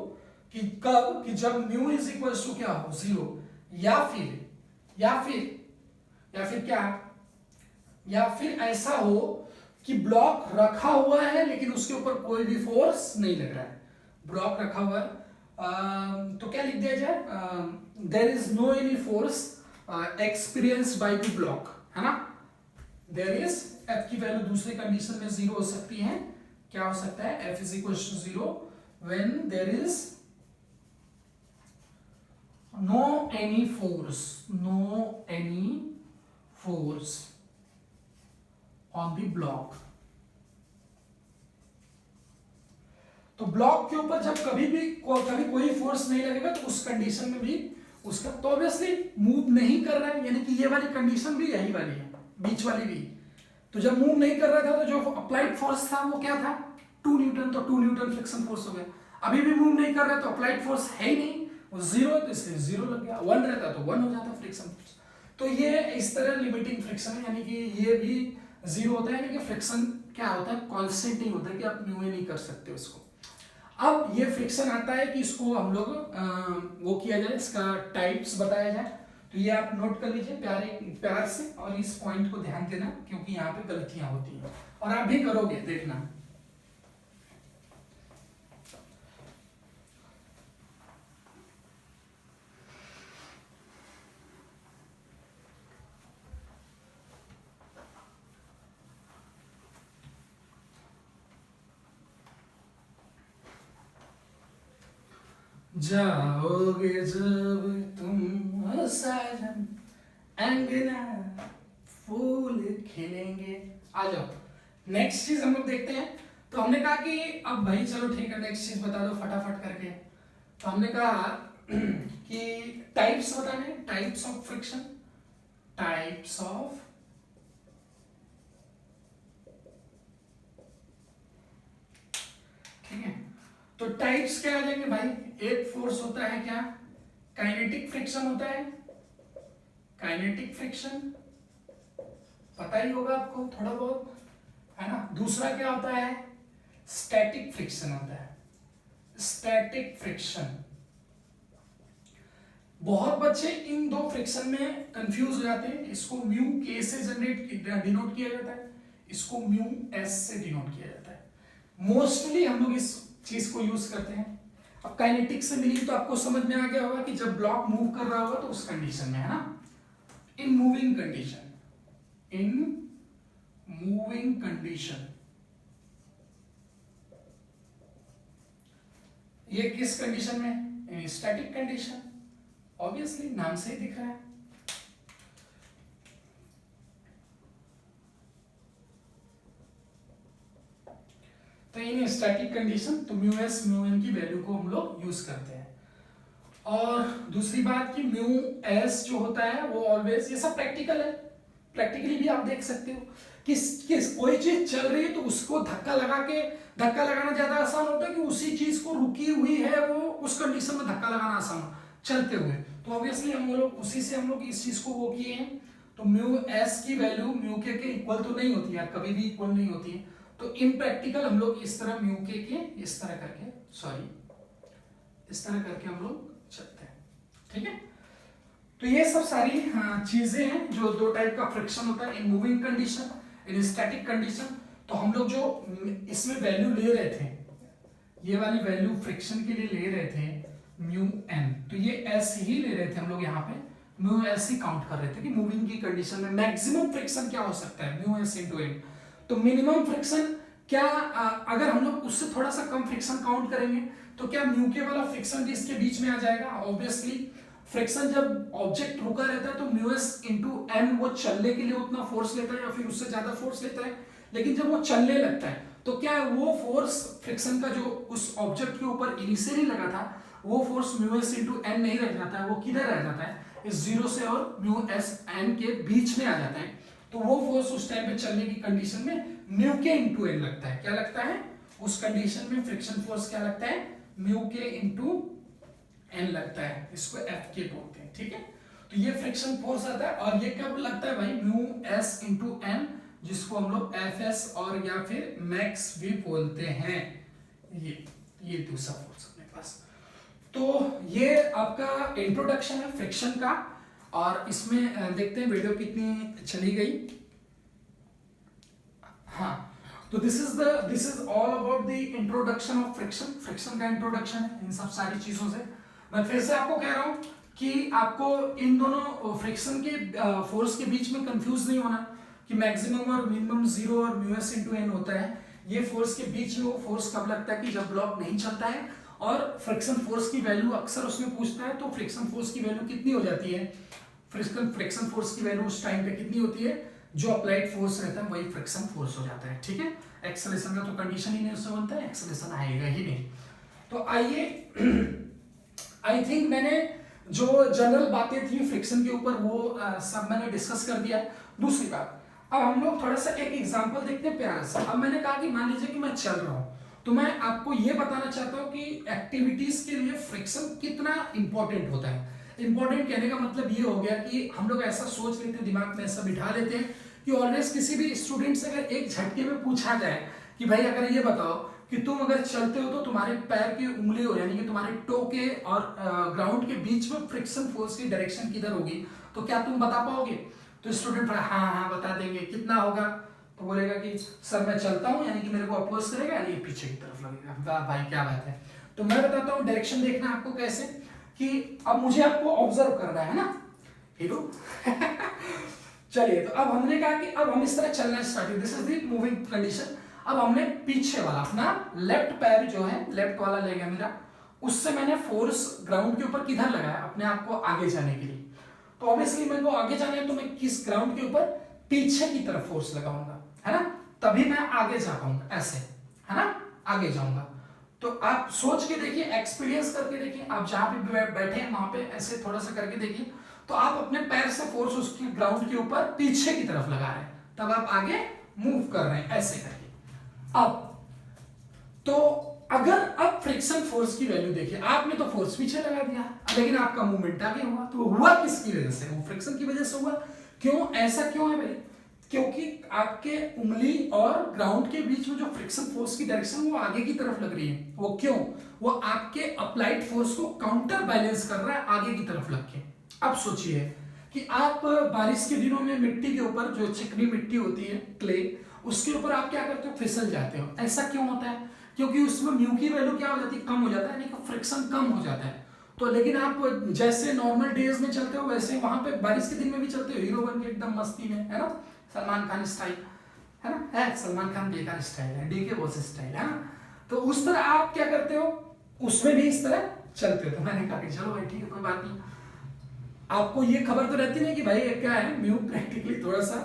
कि कब, कि जब म्यू इज इक्वल्स टू क्या हो, जीरो, या फिर ऐसा हो कि ब्लॉक रखा हुआ है लेकिन उसके ऊपर कोई भी फोर्स नहीं लग रहा है, ब्लॉक रखा हुआ है, तो क्या लिख दिया जाए, there is no any force experienced by the block, है ना। देयर इज, एफ की वैल्यू दूसरी कंडीशन में जीरो हो सकती है, क्या हो सकता है, F is equal to zero when there is no any force on the block। तो ब्लॉक के ऊपर जब कभी कोई फोर्स नहीं लगेगा तो उस कंडीशन में भी उसका, तो ऑब्वियसली मूव नहीं कर रहा है, यानी कि ये वाली कंडीशन भी यही वाली है, बीच वाली भी। तो जब मूव नहीं कर रहा था तो जो अप्लाइड फोर्स था वो क्या था, 2 न्यूटन, तो 2 न्यूटन फ्रिक्शन फोर्स हो गया। अभी भी मूव नहीं कर रहा है तो अप्लाइड फोर्स है ही नहीं, वो जीरो, तो इसलिए जीरो लग गया। 1 रहता तो 1 हो जाता फ्रिक्शन फोर्स। तो ये इस तरह लिमिटिंग फ्रिक्शन है, यानी कि ये भी जीरो होता है, यानी कि फ्रिक्शन क्या होता है, कांस्टेंट नहीं होता है कि आप न्यू नहीं कर सकते उसको। अब ये फ्रिक्शन आता है कि इसको हम लोग वो किया जाए, इसका टाइप्स बताया जाए। तो ये आप नोट कर लीजिए प्यार से, और इस पॉइंट को ध्यान देना क्योंकि यहाँ पे गलतियां होती हैं, और आप भी करोगे, देखना। जाओगे जब तुम साजन, अंगना फूल खिलेंगे। आ जाओ, नेक्स्ट चीज हम लोग देखते हैं। तो हमने कहा कि अब भाई चलो ठीक है, नेक्स्ट चीज बता दो फटाफट करके। तो हमने कहा कि टाइप्स बताने, types of friction, types of ठीक है। तो टाइप्स क्या आ जाएंगे भाई, एक फोर्स होता है क्या, काइनेटिक फ्रिक्शन होता है, काइनेटिक फ्रिक्शन पता ही होगा आपको थोड़ा बहुत, है ना। दूसरा क्या होता है, स्टैटिक फ्रिक्शन होता है, स्टैटिक फ्रिक्शन। बहुत बच्चे इन दो फ्रिक्शन में कंफ्यूज हो जाते हैं। इसको म्यू के से डिनोट किया जाता है, इसको म्यू एस से डिनोट किया जाता है। मोस्टली हम लोग इस चीज को यूज करते हैं। अब काइनेटिक से मिली तो आपको समझ में आ गया होगा कि जब ब्लॉक मूव कर रहा होगा तो उस कंडीशन में, है ना, in moving condition, in moving condition. ये किस कंडीशन में, इन स्टैटिक कंडीशन। ऑब्वियसली नाम से ही दिख रहा है। तो इन स्टैटिक कंडीशन तो म्यू एस म्यू एन की वैल्यू को हम लोग यूज करते हैं। और दूसरी बात कि म्यू एस जो होता है वो ऑलवेज, ये सब प्रैक्टिकल है, प्रैक्टिकली भी आप देख सकते हो कि कोई चीज चल रही है तो उसको धक्का लगाना ज्यादा आसान होता है कि उसी चीज को रुकी हुई है वो उस कंडीशन में धक्का लगाना आसान चलते हुए। तो ऑब्वियसली हम लोग उसी से हम लोग इस चीज को वो किए हैं। तो म्यू एस की वैल्यू म्यू के इक्वल तो नहीं होती है, कभी भी इक्वल नहीं होती है। तो इन प्रैक्टिकल हम लोग इस तरह म्यू के इस तरह करके, सॉरी इस तरह करके हम लोग चलते हैं, ठीक है। तो ये सब सारी चीजें हैं जो दो टाइप का फ्रिक्शन होता है, in moving condition, in static condition. तो हम लोग जो इसमें वैल्यू ले रहे थे, ये वाली वैल्यू फ्रिक्शन के लिए ले रहे थे म्यू एन, तो ये एस ही ले रहे थे हम लोग, यहाँ पे म्यू एस ही काउंट कर रहे थे कि मूविंग की कंडीशन में मैक्सिमम फ्रिक्शन क्या हो सकता है, म्यू एस इनटू एन। तो मिनिमम फ्रिक्शन क्या, अगर हम लोग उससे थोड़ा सा कम फ्रिक्शन काउंट करेंगे तो क्या म्यू के वाला फ्रिक्शन भी इसके बीच में आ जाएगा। ऑब्वियसली फ्रिक्शन जब ऑब्जेक्ट रुका रहता है तो म्यू एस इंटू एन वो चलने के लिए उतना फोर्स लेता है या फिर उससे ज्यादा फोर्स लेता है। लेकिन जब वो चलने लगता है तो क्या वो फोर्स फ्रिक्शन का जो उस ऑब्जेक्ट के ऊपर इनिशियली लगा था वो force mu S into N नहीं रह जाता है, वो किधर रह जाता है, इस जीरो से और म्यू एस एन के बीच में आ जाता है। तो वो फोर्स उस टाइम पे चलने की कंडीशन में म्यू के इंटू एन लगता है। क्या लगता है उस कंडीशन में फ्रिक्शन फोर्स क्या लगता है, म्यू के इंटू एन लगता है, इसको एफ के बोलते हैं, ठीक है। तो ये फ्रिक्शन फोर्स आता है और ये कब लगता है भाई, म्यू एस इंटू एन, जिसको हम लोग एफ एस और या फिर मैक्स भी बोलते हैं। ये दूसरा फोर्स अपने पास। तो ये आपका इंट्रोडक्शन है फ्रिक्शन का। और इसमें देखते हैं वीडियो कितनी चली गई। हाँ, तो this is all about the introduction of friction. Friction का इंट्रोडक्शन है इन सब सारी चीजों से। मैं फिर से आपको कह रहा हूं कि आपको इन दोनों फ्रिक्शन के फोर्स के बीच में कंफ्यूज नहीं होना कि मैक्सिमम और मिनिमम जीरो और म्यू एस इंटू एन होता है। ये फोर्स के बीच में वो फोर्स कब लगता है कि जब ब्लॉक नहीं चलता है। और फ्रिक्शन फोर्स की वैल्यू अक्सर उसमें पूछता है, तो फ्रिक्शन फोर्स की वैल्यू कितनी हो जाती है, फ्रिक्शन फोर्स की वैल्यू उस टाइम पे कितनी होती है, जो अप्लाइड फोर्स रहता है वही फ्रिक्शन फोर्स हो जाता है, ठीक है। एक्सेलरेशन का तो कंडीशन ही नहीं उससे बनता है, एक्सेलरेशन आएगा ही नहीं। तो आइए आई थिंक मैंने जो जनरल बातें थी फ्रिक्शन के ऊपर वो सब मैंने डिस्कस कर दिया। दूसरी बात, अब हम लोग थोड़ा सा एक एग्जांपल देखते हैं प्यारा सा। अब मैंने कहा कि मान लीजिए कि मैं चल रहा हूं, तो मैं आपको ये बताना चाहता हूं कि एक्टिविटीज के लिए फ्रिक्शन कितना इंपॉर्टेंट होता है। इंपॉर्टेंट कहने का मतलब ये हो गया कि हम लोग ऐसा सोच लेते हैं, दिमाग में ऐसा बिठा लेते हैं कि ऑलवेज किसी भी स्टूडेंट से अगर एक झटके में पूछा जाए कि भाई अगर ये बताओ कि तुम अगर चलते हो तो तुम्हारे पैर की उंगली हो यानी कि तुम्हारे टो के और ग्राउंड के बीच में फ्रिक्शन फोर्स की डायरेक्शन किधर होगी, तो क्या तुम बता पाओगे। तो स्टूडेंट हाँ बता देंगे, कितना होगा, तो बोलेगा कि सर मैं चलता हूँ यानी कि मेरे को अपोज करेगा यानी पीछे की तरफ लगेगा। वाह भाई क्या बात है। तो मैं बताता हूँ डायरेक्शन देखना आपको कैसे, कि अब मुझे आपको ऑब्जर्व करना है ना हीरो। चलिए, तो अब हमने कहा कि अब हम इस तरह चलना start, this is the moving condition. अब हमने पीछे वाला अपना लेफ्ट पैर जो है लेफ्ट वाला लेगा मेरा, उससे मैंने फोर्स ग्राउंड के ऊपर किधर लगाया, अपने आप को आगे जाने के लिए। तो ऑब्वियसली मेरे को आगे जाना है तो मैं किस ग्राउंड के ऊपर, पीछे की तरफ फोर्स लगाऊंगा, है ना, तभी मैं आगे जा पाऊंगा, ऐसे, है ना, आगे जाऊंगा। तो आप सोच के देखिए, एक्सपीरियंस करके देखिए, आप जहाँ पे बैठे हैं वहां पे ऐसे थोड़ा सा करके देखिए, तो आप अपने पैर से फोर्स उसकी ग्राउंड के ऊपर पीछे की तरफ लगा रहे हैं, तब आप आगे मूव कर रहे हैं ऐसे करके। अब तो अगर अब फ्रिक्शन फोर्स की वैल्यू देखिए, आपने तो फोर्स पीछे लगा दिया लेकिन आपका मूवमेंट आगे हुआ, तो हुआ किसकी वजह से? वो फ्रिक्शन की वजह से हुआ। क्यों? ऐसा क्यों है भाई? क्योंकि आपके उंगली और ग्राउंड के बीच में जो फ्रिक्शन फोर्स की डायरेक्शन वो आगे की तरफ लग रही है। वो क्यों? वो आपके अप्लाइड फोर्स को काउंटर बैलेंस कर रहा है आगे की तरफ लग के। अब सोचिए कि आप बारिश के दिनों में मिट्टी के ऊपर, जो चिकनी मिट्टी होती है क्ले, उसके ऊपर आप क्या करते हो? फिसल जाते हो। ऐसा क्यों होता है? क्योंकि उसमें म्यू की वैल्यू क्या हो जाती है? कम हो जाता है, यानी कि फ्रिक्शन कम हो जाता है। तो लेकिन आप जैसे नॉर्मल डेज में चलते हो वैसे वहां पे बारिश के दिन में भी चलते हो, हीरो बन के एकदम मस्ती में, है ना, सलमान खान स्टाइल, है ना, है सलमान खान बेकार स्टाइल है, डीके बॉस स्टाइल, है ना। तो उस तरह आप क्या करते हो? उसमें भी इस तरह चलते हो। तो मैंने कहा कि चलो भाई ठीक है, कोई बात नहीं। आपको ये खबर तो रहती नहीं कि भाई क्या है, म्यू प्रैक्टिकली थोड़ा सा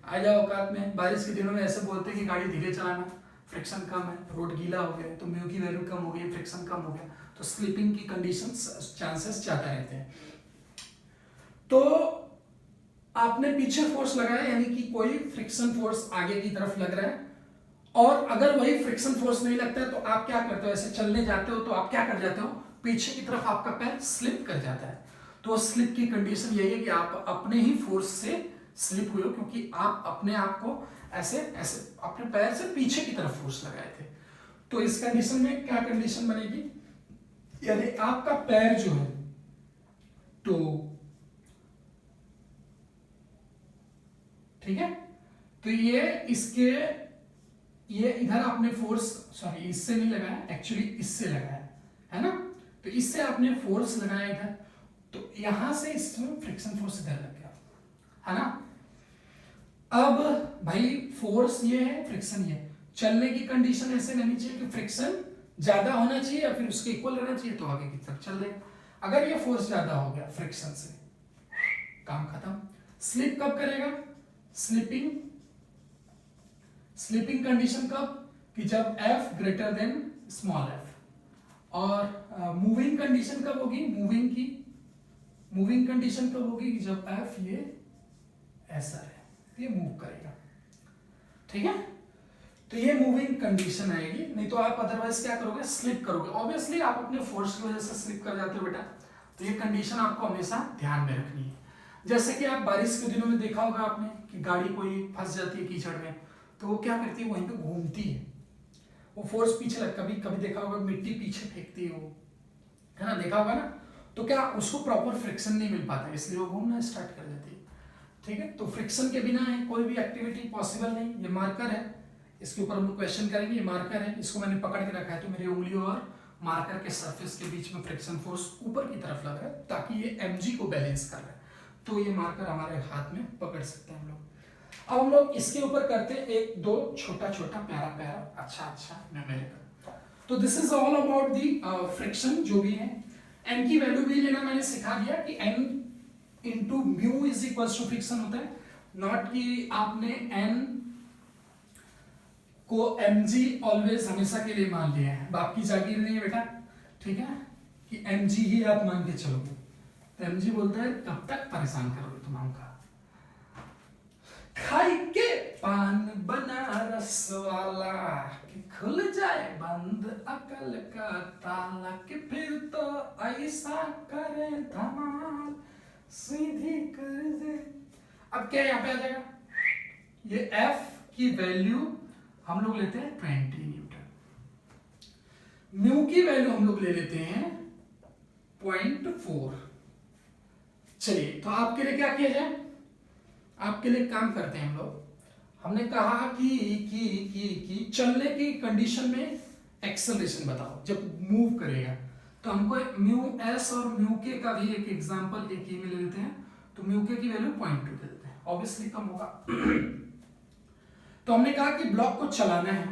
आ जाओ औकात में। बारिश के दिनों में ऐसे बोलते हैं कि गाड़ी धीरे चलाना, फ्रिक्शन कम है, रोड गीला हो गया, तो म्यू की वैल्यू कम हो गई, फ्रिक्शन कम हो गया, तो स्लिपिंग की कंडीशंस चांसेस ज्यादा रहते हैं। तो आपने पीछे फोर्स लगाया, यानी कि कोई फ्रिक्शन फोर्स आगे की तरफ लग रहा है, और अगर वही फ्रिक्शन फोर्स नहीं लगता है तो आप क्या करते हो? ऐसे चलने जाते हो तो आप क्या कर जाते हो? पीछे की तरफ आपका पैर स्लिप कर जाता है। तो स्लिप की कंडीशन यही है कि आप अपने ही फोर्स से स्लिप हुए हो, क्योंकि आप अपने आप को ऐसे ऐसे अपने पैर से पीछे की तरफ फोर्स लगाए थे। तो इस कंडीशन में क्या कंडीशन बनेगी? यानी आपका पैर जो है, तो ठीक है, तो ये इधर आपने फोर्स, सॉरी इससे नहीं लगाया, एक्चुअली इससे लगाया है ना। तो इससे आपने फोर्स लगाया इधर, तो यहां से इसमें फ्रिक्शन फोर्स इधर लग गया, है ना। अब भाई फोर्स ये है, फ्रिक्शन ये, चलने की कंडीशन ऐसे रहनी चाहिए कि फ्रिक्शन ज्यादा होना चाहिए या फिर उसके इक्वल रहना चाहिए, तो आगे की तरफ चल रहे। अगर ये फोर्स ज्यादा हो गया फ्रिक्शन से, काम खत्म। स्लिप कब करेगा? स्लीपिंग कंडीशन कब? कि जब F greater than small f। और मूविंग कंडीशन कब होगी? मूविंग कंडीशन कब होगी? कि जब F ये ऐसा है, ये मूव करेगा, ठीक है। तो ये मूविंग कंडीशन आएगी, नहीं तो आप अदरवाइज क्या करोगे? स्लिप करोगे। ऑब्वियसली आप अपने फोर्स की वजह से स्लिप कर जाते हो बेटा, तो ये कंडीशन आपको हमेशा ध्यान में रखनी है। जैसे कि आप बारिश के दिनों में देखा होगा आपने कि गाड़ी कोई फंस जाती है कीचड़ में, तो वो क्या करती है? वहीं पे घूमती है, वो फोर्स पीछे लग, कभी कभी देखा होगा मिट्टी पीछे फेंकती है वो, है ना, देखा होगा ना। तो क्या उसको प्रॉपर फ्रिक्शन नहीं मिल पाता, इसलिए वो घूमना स्टार्ट कर देती है, ठीक है। तो फ्रिक्शन के बिना है कोई भी एक्टिविटी पॉसिबल नहीं। ये मार्कर है, इसके ऊपर हम लोग क्वेश्चन करेंगे। ये मार्कर है, इसको मैंने पकड़ के रखा है, तो मेरी उंगलियों और मार्कर के सरफेस के बीच में फ्रिक्शन फोर्स ऊपर की तरफ लग रहा है, ताकि ये mg को बैलेंस कर रहा है। तो ये मार्कर हमारे हाथ में पकड़ सकते हैं हम लोग। अब हम लोग इसके ऊपर करते हैं एक दो छोटा छोटा प्यारा प्यारा अच्छा न्यूमेरिकल। तो this is all about the friction जो भी है। n की वैल्यू भी लेना मैंने सिखा दिया कि n into mu is equal to friction होता है, नॉट कि आपने n को mg ऑलवेज हमेशा के लिए मान लिया है। बाप की जागीर नहीं है बेटा, ठीक है, कि mg ही आप मान के चलोगे। तो mg बोलता है कब तक परेशान करोगे तुम हमका, खाई के पान बनारस वाला कि खुल जाए बंद अकल का ताला, कि फिर तो ऐसा करे धमाल सीधी कर दे। अब क्या यहाँ पे आ जाएगा? ये F की वैल्यू हम लोग लेते हैं 20 न्यूटन, म्यू की वैल्यू हम लोग ले लेते हैं 0.4। चलिए, तो आपके लिए क्या किया जाए? आपके लिए काम करते हैं हम लोग। हमने कहा कि चलने की कंडीशन में एक्सेलरेशन बताओ जब मूव करेगा, तो हमको म्यू एस और म्यू के का भी एक एग्जांपल एक ये में ले लेते हैं। तो म्यू के की वैल्यू 0.2 दे देते हैं, ऑब्वियसली कम होगा। तो हमने कहा कि ब्लॉक को चलाना है,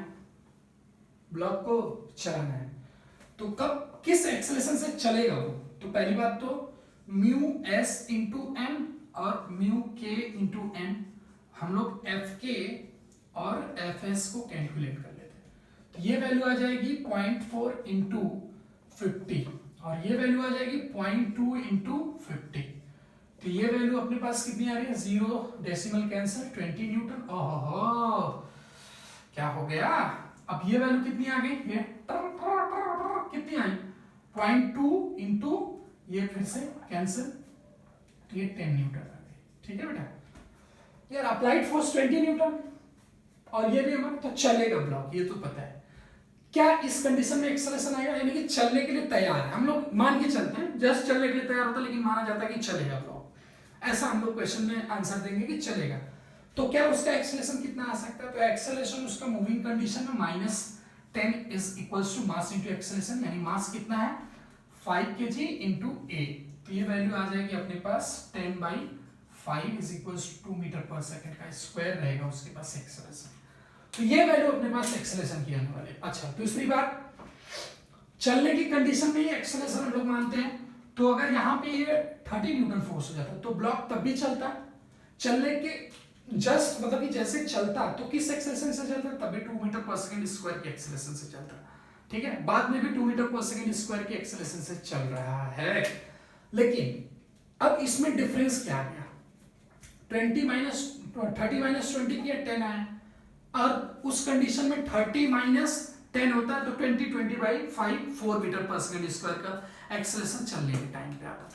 तो कब किस एक्सेलरेशन से चलेगा वो? तो पहली बात तो म्यू एस इंटू एम और म्यू के इंटू एन, हम लोग एफ के और एफ एस को कैलकुलेट कर लेते हैं। ये वैल्यू आ जाएगी 0.4 इंटू 50 और ये वैल्यू आ जाएगी 0.2 इंटू 50। तो ये वैल्यू अपने पास कितनी आ रही है, 0 डेसिमल कैंसिल 20 न्यूटन। ओहो क्या हो गया, अब ये वैल्यू कितनी आ गई, ये कितनी आई 0.2 इंटू ये फिर से कैंसिल, तो ये 10 न्यूटन आ गई। ठीक है बेटा, यार अप्लाइड फोर्स 20 न्यूटन और ये भी हमारा तो चलेगा ब्लॉक, ये तो पता है। क्या इस कंडीशन में एक्सेलरेशन आएगा, यानी कि चलने के लिए तैयार है, हम लोग मान के चलते हैं जस्ट चलने के लिए तैयार होता है, लेकिन माना जाता है कि चलेगा ब्लॉक, ऐसा हम लोग क्वेश्चन में आंसर देंगे कि चलेगा। तो क्या उसका एक्सेलरेशन कितना आ सकता है, तो एक्सेलरेशन उसका मूविंग कंडीशन में -10 is equals to mass into acceleration, यानी मास कितना है 5 kg इंटू a, तो ये वैल्यू आ जाएगी अपने पास 10/5 इज इक्वल्स टू 2 मीटर पर सेकंड का स्क्वायर रहेगा उसके पास एक्सेलरेशन। तो ये वैल्यू अपने पास एक्सेलरेशन की आने वाली। अच्छा दूसरी बात, चलने की कंडीशन में ये एक्सेलरेशन हम लोग मानते हैं, तो अगर यहाँ पे ये 30 न्यूटन फोर्स हो जाता है तो ब्लॉक तब भी चलता है, चलने के जस्ट मतलब कि जैसे चलता तो किस एक्सेलरेशन से चलता है, तभी 2 मीटर पर सेकंड स्क्वायर की एक्सेलरेशन से चलता। ठीक है, बाद में भी 2 मीटर पर सेकंड स्क्वायर की एक्सेलरेशन से चल रहा है, लेकिन अब इसमें डिफरेंस क्या आ गया, 30 माइनस 20 किया 10 आया, और उस कंडीशन में 30 माइनस 10 होता है तो 20/5 4 मीटर पर सेकंड स्क्वायर का एक्सेलरेशन चलने के टाइम पे आता।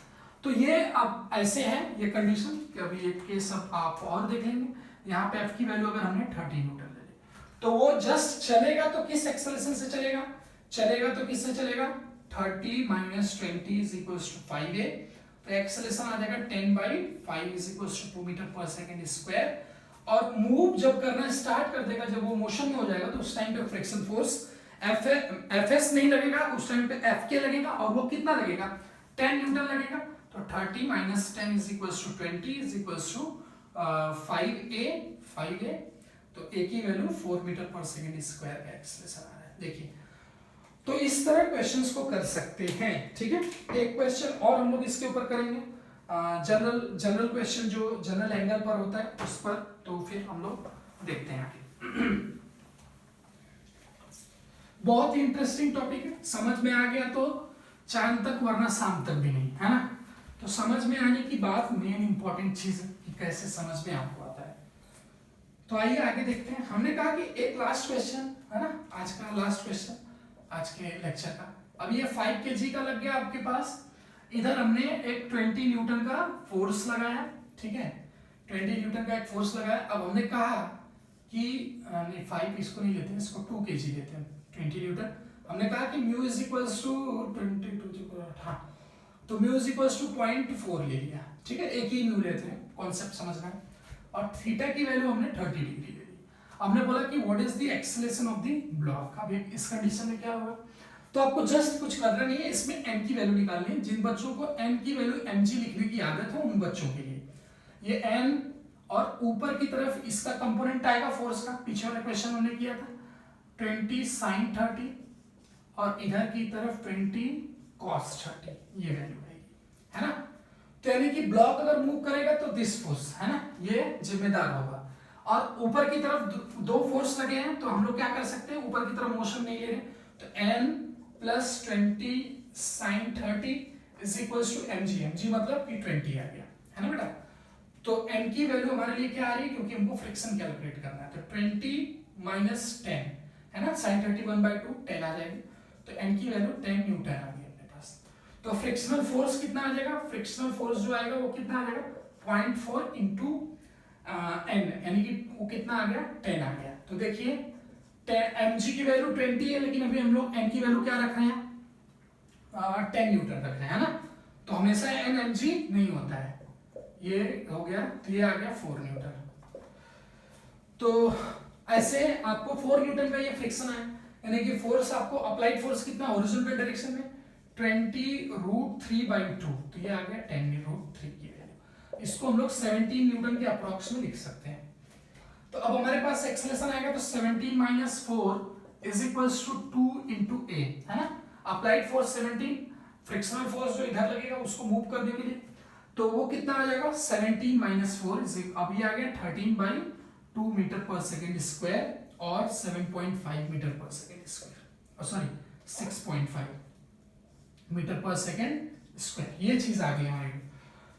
तो ये अब ऐसे है ये कंडीशन कि अभी एक केस अब आप और देख लेंगे, यहाँ पे एफ की वैल्यू अगर हमने 30 न्यूटन ले ली तो वो जस्ट चलेगा तो किस एक्सेलरेशन से चलेगा, चलेगा तो किससे चलेगा 30 minus 20 is equals to 5a, तो एक्सेलरेशन आ जाएगा 10/5 इज इक्वल्स टू 2 मीटर पर सेकंड स्क्वायर। और मूव जब करना स्टार्ट कर देगा, जब वो मोशन में हो जाएगा तो उस टाइम पे फ्रिक्शन फोर्स एफ नहीं लगेगा, उस टाइम पे एफ के लगेगा, और वो कितना लगेगा 10 न्यूटन लगेगा। तो 30 minus 10 is equals to 20 is equals to 5a, तो a की वैल्यू 4 मीटर पर सेकंड स्क्वायर का एक्सेलरेशन आ रहा है। देखिए तो इस तरह क्वेश्चंस को कर सकते हैं। ठीक है, एक क्वेश्चन और हम लोग इसके ऊपर करेंगे, जनरल क्वेश्चन जो जनरल एंगल पर होता है उस पर, तो फिर हम लोग देखते हैं आगे। बहुत ही इंटरेस्टिंग टॉपिक है, समझ में आ गया तो चांद तक वरना शाम तक भी नहीं, है ना। तो समझ में आने की बात मेन इंपॉर्टेंट चीज है कि कैसे समझ में आपको आता है। तो आइए आगे देखते हैं। हमने कहा कि एक लास्ट क्वेश्चन है ना, आज का लास्ट क्वेश्चन आज के लेक्चर का। अब ये 5 kg का लग गया आपके पास, इधर हमने एक 20 न्यूटन का फोर्स लगाया, ठीक है 20 न्यूटन का एक फोर्स लगाया। अब हमने कहा कि नहीं 5 इसको नहीं लेते, इसको 2 kg लेते हैं 20 न्यूटन। हमने कहा कि म्यू इज इक्वल्स टू 22, हाँ तो म्यू इज इक्वल्स टू 0.4 ले लिया, ठीक है एक ही म्यू लेते हैं, कॉन्सेप्ट समझना है। और थीटा की वैल्यू हमने 30 डिग्री ले ली। हमने बोला कि what is the acceleration of the block. अब इस कंडीशन में क्या होगा, तो आपको जस्ट कुछ करना नहीं है, इसमें m की वैल्यू निकालनी है। जिन बच्चों को m की वैल्यू mg लिखने की आदत है उन बच्चों के लिए ये n, और ऊपर की तरफ इसका कंपोनेंट आएगा फोर्स का, पीछे वाले क्वेश्चन हमने किया था 20 sin 30, और इधर की तरफ 20 cos 30, ये वैल्यू आएगी, है ना। तो यानी कि ब्लॉक अगर मूव करेगा तो दिस फोर्स है ना, ये जिम्मेदार होगा। और ऊपर की तरफ दो फोर्स लगे हैं, तो हम लोग क्या कर सकते हैं, ऊपर की तरफ मोशन नहीं ले रहे, तो n plus 20 sin 30 is equals to mg मतलब कि 20 आ गया, है ना बेटा। तो n की वैल्यू हमारे लिए क्या आ रही है, क्योंकि हमको फ्रिक्शन कैलकुलेट करना है, तो 20 माइनस 10 है ना, sin 30 1/2 10 आ जाएगी, तो n की वैल्यू 10 न्यूटन आ गई अपने पास। तो फ्रिक्शनल फोर्स कितना आ जाएगा, फ्रिक्शनल फोर्स जो आएगा वो कितना आ जाएगा 0.4 इंटू n, यानी कि वो कितना आ गया 10 आ गया। तो देखिए mg की वैल्यू 20 है, लेकिन अभी हम लोग n की वैल्यू क्या रख रहे हैं 10 न्यूटन रख रहे हैं, है ना। तो हमेशा n mg नहीं होता है, ये हो गया, तो ये आ गया 4 न्यूटन। तो ऐसे आपको 4 न्यूटन का ये फ्रिक्शन है, यानी कि फोर्स आपको अप्लाइड फोर्स कितना हॉरिजॉन्टल डायरेक्शन में 20√3/2, तो ये आ गया 10√3 की वैल्यू। इसको हम लोग 17 न्यूटन के अप्रॉक्स में लिख सकते हैं। तो अब हमारे पास एक्सेलरेशन आएगा, तो 17 minus 4 is equals to 2 into a, है ना। अप्लाइड फोर्स 17, फ्रिक्शनल फोर्स जो इधर लगेगा उसको मूव करने के लिए, तो वो कितना आ जाएगा 17 माइनस 4 इज, अब ये आ गया 13/2 मीटर पर सेकेंड स्क्वायर, और 7.5 मीटर पर सेकेंड स्क्वायर, सॉरी 6.5 मीटर पर सेकेंड स्क्वायर, ये चीज आ गई हमारी।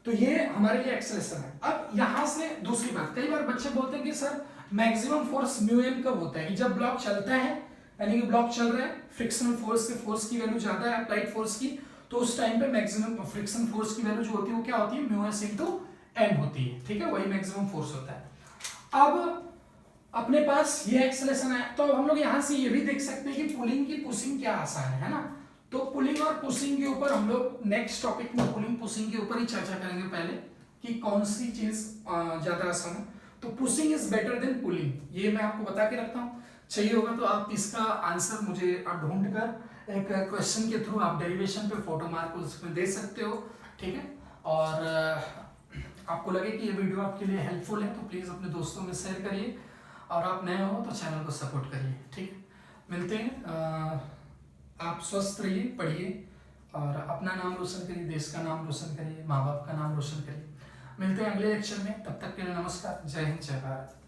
तो ये हमारे लिए एक्सेलरेशन है। अब यहां से दूसरी बात, कई बार बच्चे बोलते हैं कि sir maximum force mu N कब होता है, कि जब ब्लॉक चलता है, यानी कि ब्लॉक चल रहा है, फ्रिक्शनल फोर्स से फोर्स की वैल्यू ज्यादा है अप्लाइड फोर्स की, तो उस टाइम पे मैक्सिमम फ्रिक्शन फोर्स की वैल्यू जो होती है वो क्या होती है, म्यू एस इनटू एन होती है, ठीक है, वही मैक्सिमम फोर्स होता है। अब अपने पास ये एक्सेलरेशन है, तो अब हम लोग यहाँ से ये भी देख सकते हैं कि पुलिंग की पुशिंग क्या आसान है ना। तो पुलिंग और पुशिंग के ऊपर हम लोग नेक्स्ट टॉपिक में पुलिंग पुशिंग के ऊपर ही चर्चा करेंगे पहले, कि कौन सी चीज ज्यादा आसान है। तो pushing is better than pulling, ये मैं आपको बता के रखता हूँ। चाहिए होगा तो आप इसका आंसर मुझे आप ढूंढ कर एक क्वेश्चन के थ्रू आप डेरिवेशन पे फोटो मार्क उसमें दे सकते हो, ठीक है। और आपको लगे कि ये वीडियो आपके लिए हेल्पफुल है तो प्लीज़ अपने दोस्तों में शेयर करिए, और आप नए हो तो चैनल को सपोर्ट करिए, ठीक है। मिलते हैं, आप स्वस्थ रहिए, पढ़िए और अपना नाम रोशन करिए, देश का नाम रोशन करिए, माँ बाप का नाम रोशन करिए। मिलते हैं अगले लेक्चर में, तब तक के लिए नमस्कार, जय हिंद, जय भारत।